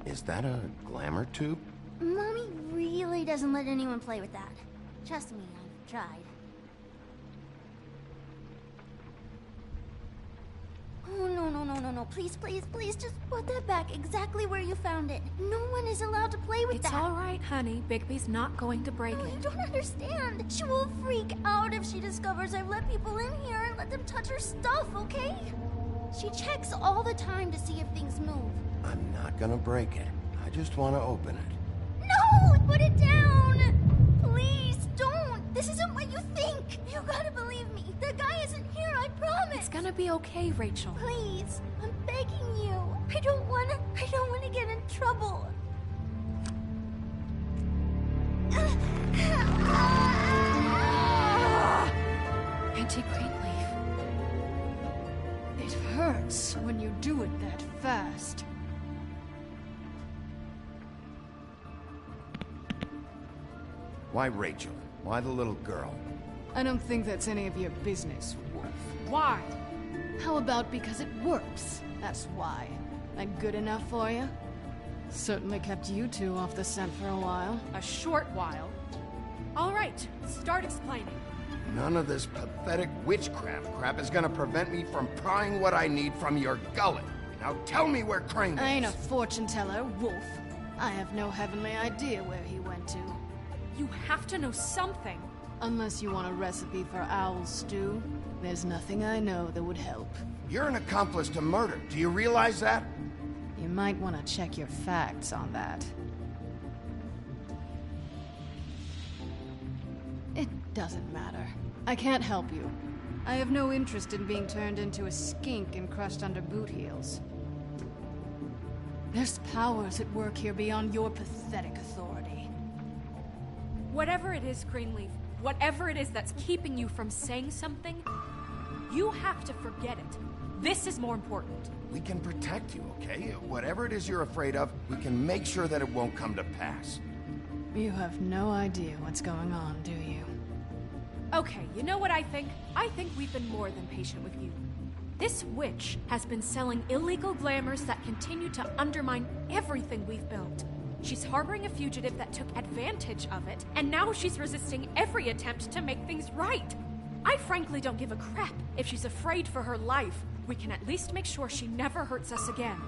Is that a glamour tube? Mommy really doesn't let anyone play with that. Trust me, I've tried. Oh, no. Please, just put that back exactly where you found it. No one is allowed to play with that. It's all right, honey. Bigby's not going to break it. You don't understand. She will freak out if she discovers I've let people in here and let them touch her stuff, okay? She checks all the time to see if things move. I'm not gonna break it. I just want to open it. Don't! Put it down! Please, don't! This isn't what you think! You gotta believe me. The guy isn't here, I promise! It's gonna be okay, Rachel. Please, I'm begging you. I don't wanna get in trouble. Auntie Greenleaf. It hurts when you do it that fast. Why Rachel? Why the little girl? I don't think that's any of your business, Wolf. Why? How about because it works? That's why. That good enough for you? Certainly kept you two off the scent for a while. A short while. All right, start explaining. None of this pathetic witchcraft crap is gonna prevent me from prying what I need from your gullet. Now tell me where Crane is. I ain't a fortune teller, Wolf. I have no heavenly idea where he went to. You have to know something. Unless you want a recipe for owl stew, there's nothing I know that would help. You're an accomplice to murder. Do you realize that? You might want to check your facts on that. It doesn't matter. I can't help you. I have no interest in being turned into a skink and crushed under boot heels. There's powers at work here beyond your pathetic authority. Whatever it is, Greenleaf, whatever it is that's keeping you from saying something, you have to forget it. This is more important. We can protect you, okay? Whatever it is you're afraid of, we can make sure that it won't come to pass. You have no idea what's going on, do you? Okay, you know what I think? I think we've been more than patient with you. This witch has been selling illegal glamours that continue to undermine everything we've built. She's harboring a fugitive that took advantage of it, and now she's resisting every attempt to make things right. I frankly don't give a crap if she's afraid for her life. We can at least make sure she never hurts us again.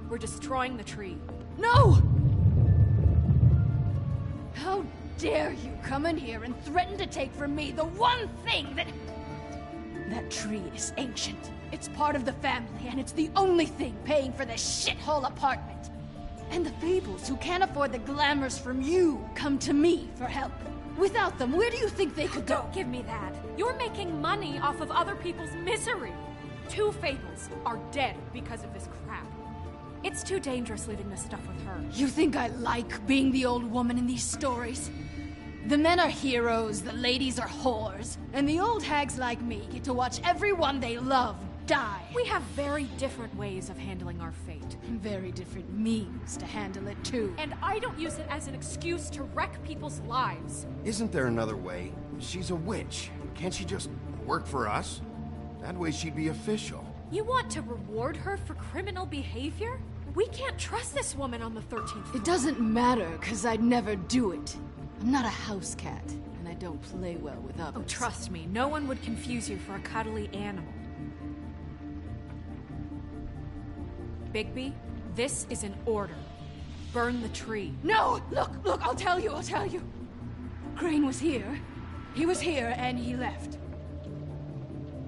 We're destroying the tree. No! How dare you come in here and threaten to take from me the one thing that... That tree is ancient. It's part of the family, and it's the only thing paying for this shithole apartment. And the Fables, who can't afford the glamours from you, come to me for help. Without them, where do you think they could go? Don't give me that. You're making money off of other people's misery. 2 Fables are dead because of this crap. It's too dangerous leaving this stuff with her. You think I like being the old woman in these stories? The men are heroes, the ladies are whores, and the old hags like me get to watch everyone they love die. We have very different ways of handling our fate. Very different means to handle it, too. And I don't use it as an excuse to wreck people's lives. Isn't there another way? She's a witch. Can't she just work for us? That way she'd be official. You want to reward her for criminal behavior? We can't trust this woman on the 13th floor. It doesn't matter, because I'd never do it. I'm not a house cat, and I don't play well with others. Oh, trust me, no one would confuse you for a cuddly animal. Bigby, this is an order. Burn the tree. No! Look, I'll tell you. Crane was here. He was here, and he left.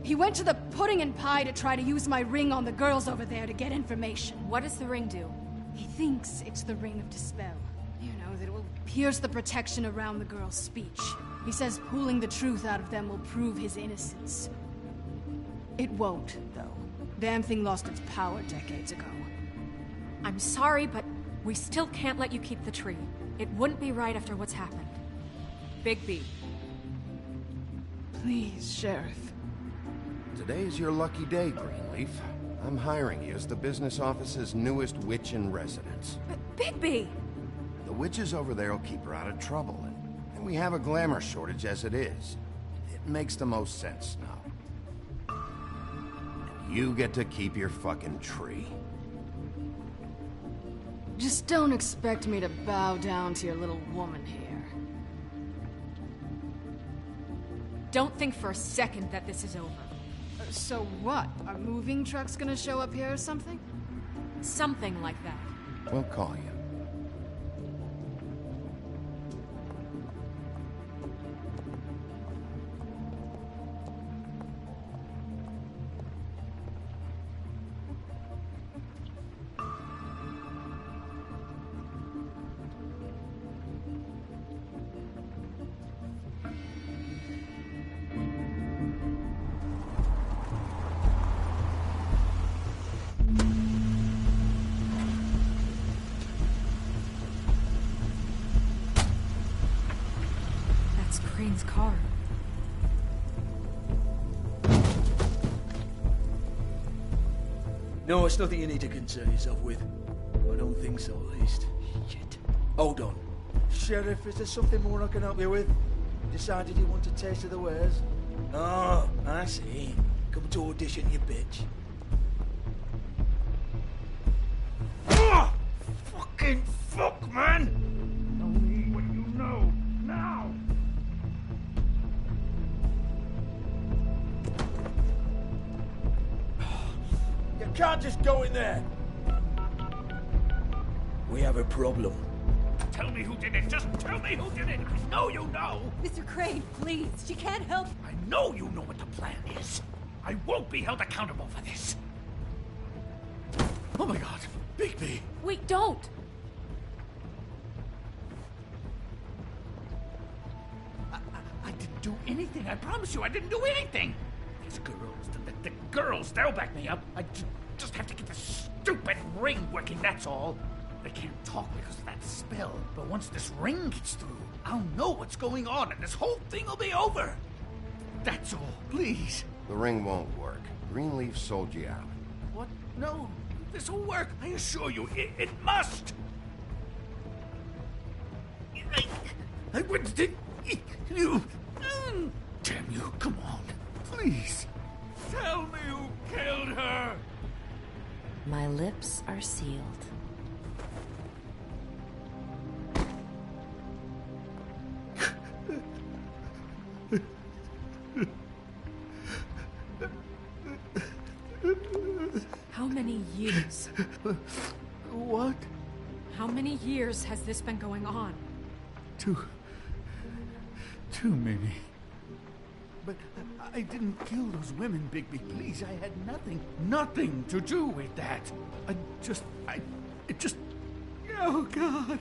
He went to the pudding and pie to try to use my ring on the girls over there to get information. What does the ring do? He thinks it's the ring of dispel. You know, that it will pierce the protection around the girls' speech. He says pulling the truth out of them will prove his innocence. It won't, though. Damn thing lost its power decades ago. I'm sorry, but we still can't let you keep the tree. It wouldn't be right after what's happened. Bigby. Please, Sheriff. Today's your lucky day, Greenleaf. I'm hiring you as the business office's newest witch in residence. But Bigby! The witches over there will keep her out of trouble, and we have a glamour shortage as it is. It makes the most sense now. And you get to keep your fucking tree. Just don't expect me to bow down to your little woman here. Don't think for a second that this is over. So what? Are moving trucks gonna show up here or something? Something like that. We'll call you. Crane's car. No, it's nothing you need to concern yourself with. I don't think so, at least. Shit. Hold on. Sheriff, is there something more I can help you with? Decided you want a taste of the wares? Oh, I see. Come to audition, you bitch. Oh! Fucking fuck, man! Tell me what you know, now! You can't just go in there! We have a problem. Tell me who did it. Just tell me who did it. I know you know. Mr. Crane, please. She can't help. I know you know what the plan is. I won't be held accountable for this. Oh my god. Bigby. Wait, don't! I didn't do anything. I promise you, I didn't do anything. These girls, the girls, they'll back me up. I just have to get this stupid ring working, that's all. They can't talk because of that spell, but once this ring gets through, I'll know what's going on and this whole thing will be over. That's all, please. The ring won't work. Greenleaf sold you out. What? No, this will work. I assure you, it must. I wouldn't think you. Damn you, come on, please. Tell me who killed her. My lips are sealed. How many years? What? How many years has this been going on? Two, maybe. But I didn't kill those women, Bigby. Please, I had nothing to do with that. It just... Oh, God.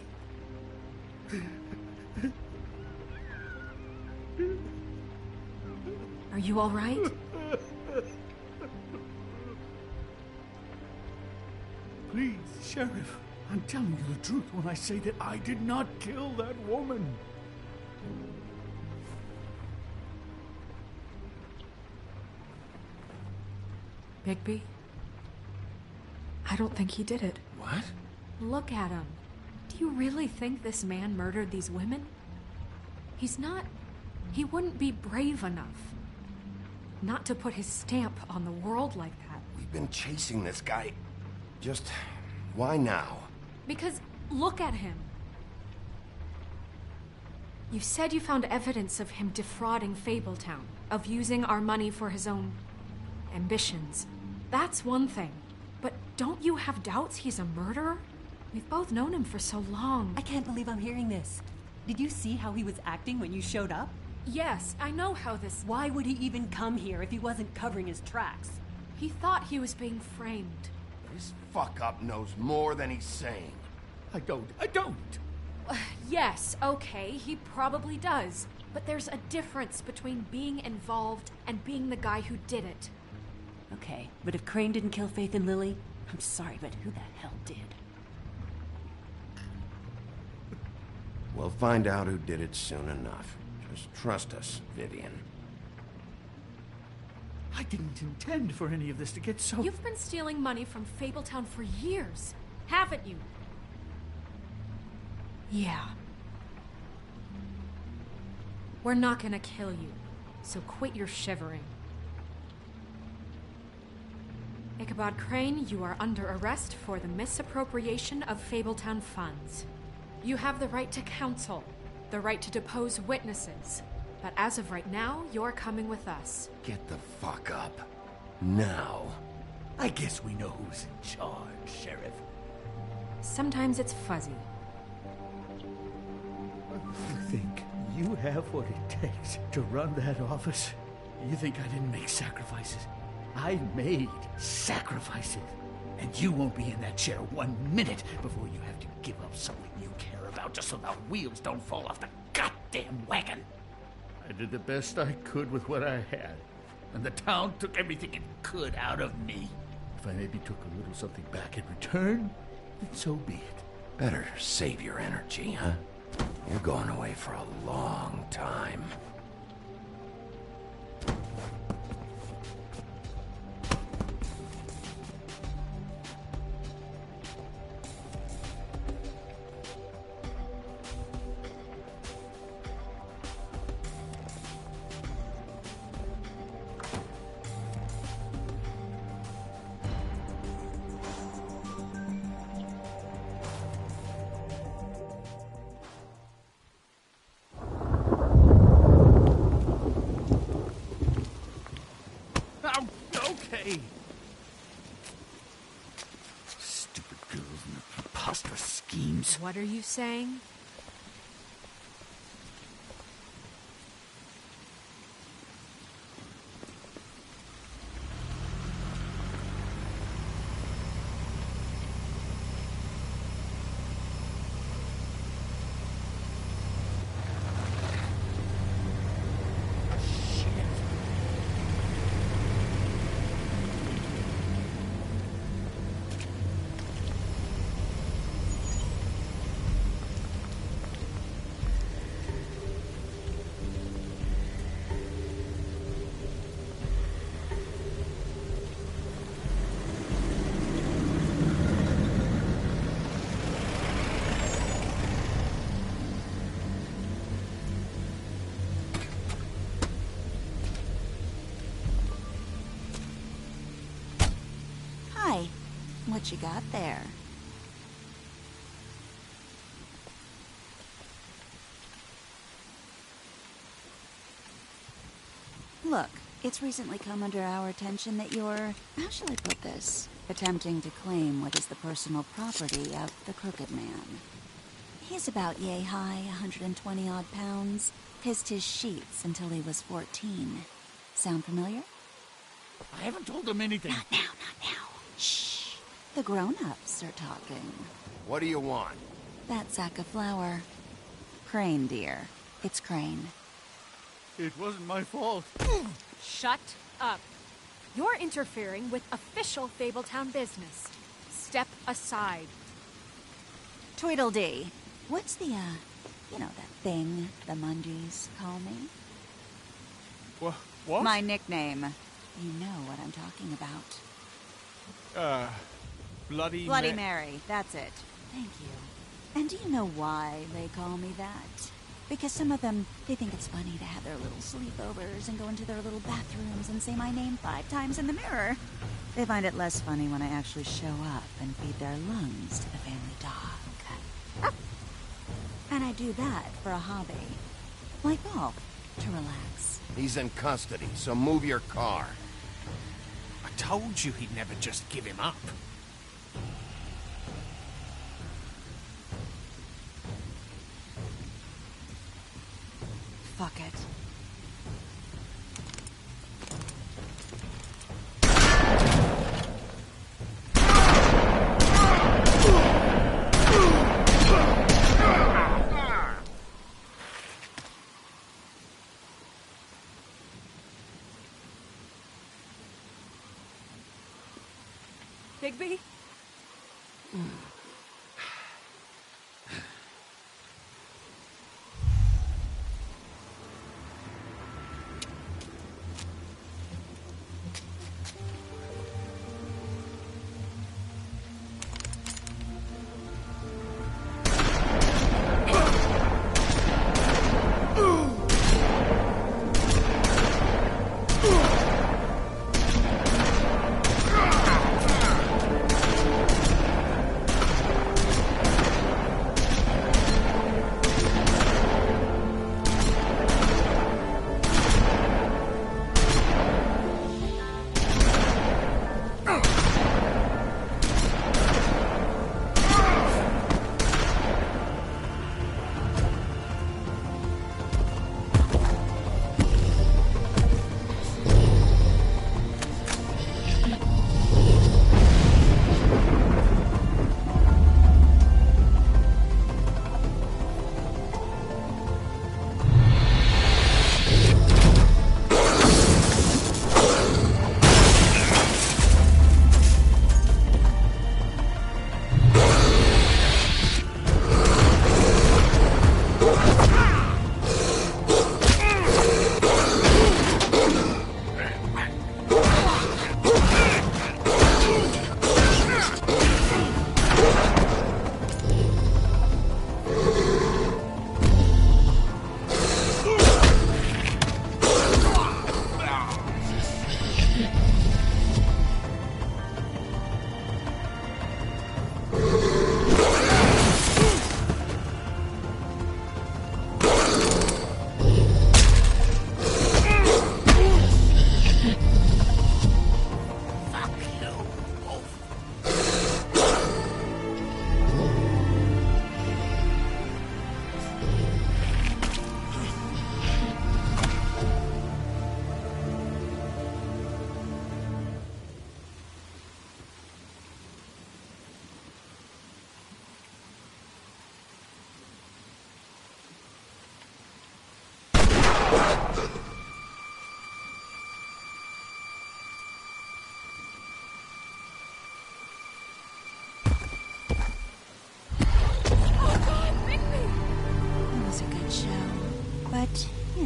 Are you all right? Please, Sheriff, I'm telling you the truth when I say that I did not kill that woman. Bigby? I don't think he did it. What? Look at him. Do you really think this man murdered these women? He's not... He wouldn't be brave enough. Not to put his stamp on the world like that. We've been chasing this guy. Just... why now? Because look at him. You said you found evidence of him defrauding Fabletown, of using our money for his own ambitions. That's one thing. But don't you have doubts he's a murderer? We've both known him for so long. I can't believe I'm hearing this. Did you see how he was acting when you showed up? Yes, I know how this... Why would he even come here if he wasn't covering his tracks? He thought he was being framed. This fuck-up knows more than he's saying. I don't. Yes, okay, he probably does. But there's a difference between being involved and being the guy who did it. Okay, but if Crane didn't kill Faith and Lily, I'm sorry, but who the hell did? We'll find out who did it soon enough. Just trust us, Vivian. I didn't intend for any of this to get so... You've been stealing money from Fabletown for years, haven't you? Yeah. We're not gonna kill you, so quit your shivering. Ichabod Crane, you are under arrest for the misappropriation of Fabletown funds. You have the right to counsel, the right to depose witnesses, but as of right now, you're coming with us. Get the fuck up. Now. I guess we know who's in charge, Sheriff. Sometimes it's fuzzy. You think you have what it takes to run that office? You think I didn't make sacrifices? I made sacrifices. And you won't be in that chair 1 minute before you have to give up something you care about just so the wheels don't fall off the goddamn wagon. I did the best I could with what I had, and the town took everything it could out of me. If I maybe took a little something back in return, then so be it. Better save your energy, huh? You're going away for a long time. preposterous schemes. What are you saying? Hi. What you got there? Look, it's recently come under our attention that you're, how shall I put this, attempting to claim what is the personal property of the Crooked Man. He's about yay high, 120 odd pounds, pissed his sheets until he was 14. Sound familiar? I haven't told him anything. Not now, not now. Shh. The grown-ups are talking. What do you want? That sack of flour. Crane, dear. It's Crane. It wasn't my fault. Shut up. You're interfering with official Fabletown business. Step aside. Tweedledee. What's the, you know, that thing the Mundies call me? What? My nickname. You know what I'm talking about. Bloody Mary. That's it. Thank you. And do you know why they call me that? Because some of them, they think it's funny to have their little sleepovers and go into their little bathrooms and say my name 5 times in the mirror. They find it less funny when I actually show up and feed their lungs to the family dog. And I do that for a hobby. Like golf, to relax. He's in custody, so move your car. I told you he'd never just give him up. Fuck it. Bigby?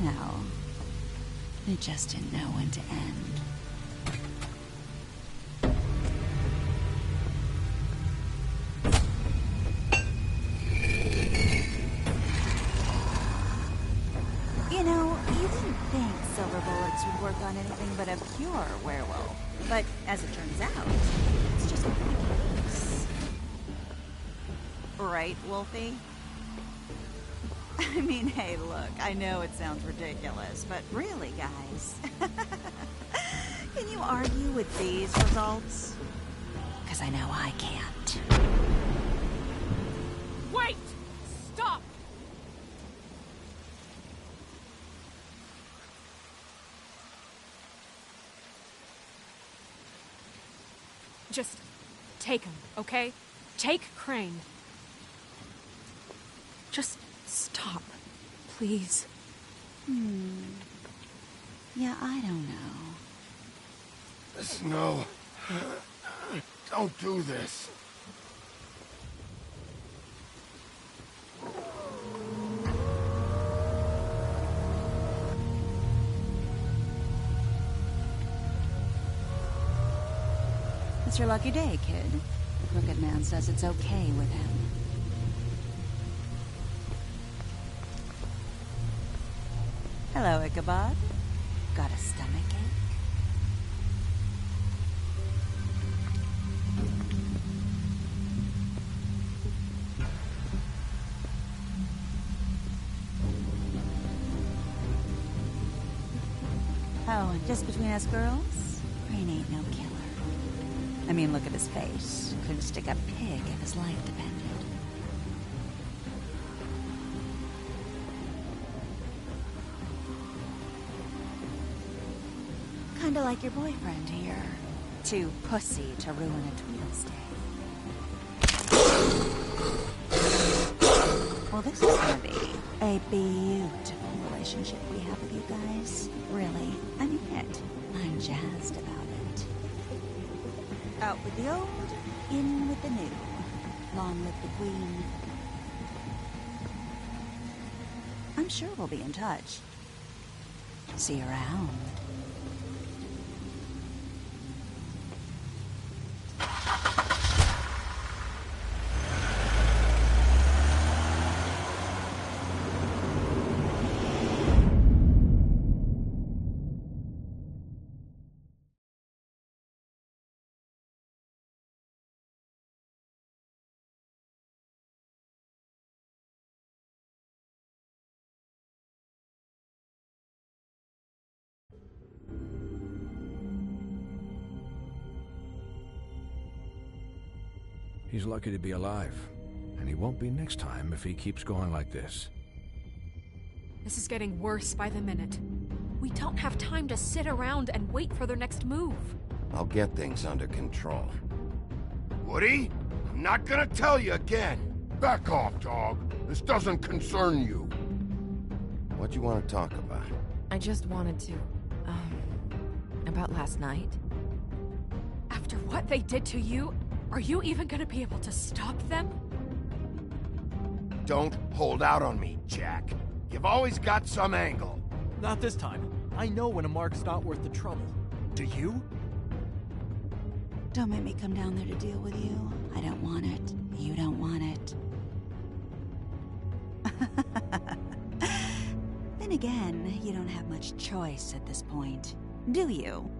You know, it just didn't know when to end. You know, you didn't think silver bullets would work on anything but a pure werewolf. But as it turns out, it's just not the case. Right, Wolfie? I mean, hey, look, I know it sounds ridiculous, but really, guys, can you argue with these results? Because I know I can't. Wait! Stop! Just take him, okay? Take Crane. Just stop, please. Yeah, I don't know. Snow. Don't do this. It's your lucky day, kid. The Crooked Man says it's okay with him. Hello, Ichabod. Got a stomachache? Oh, and just between us girls, Crane ain't no killer. I mean, look at his face. Couldn't stick a pig if his life depended. Kinda like your boyfriend here. Too pussy to ruin a Tweedle's day. Well, this is gonna be a beautiful relationship we have with you guys. Really, I mean it. I'm jazzed about it. Out with the old, in with the new. Long live the Queen. I'm sure we'll be in touch. See you around. He's lucky to be alive, and he won't be next time if he keeps going like this. This is getting worse by the minute. We don't have time to sit around and wait for their next move. I'll get things under control. Woody, I'm not gonna tell you again. Back off, dog. This doesn't concern you. What you want to talk about? I just wanted to, about last night. After what they did to you, are you even gonna be able to stop them? Don't hold out on me, Jack. You've always got some angle. Not this time. I know when a mark's not worth the trouble. Do you? Don't make me come down there to deal with you. I don't want it. You don't want it. Then again, you don't have much choice at this point, do you?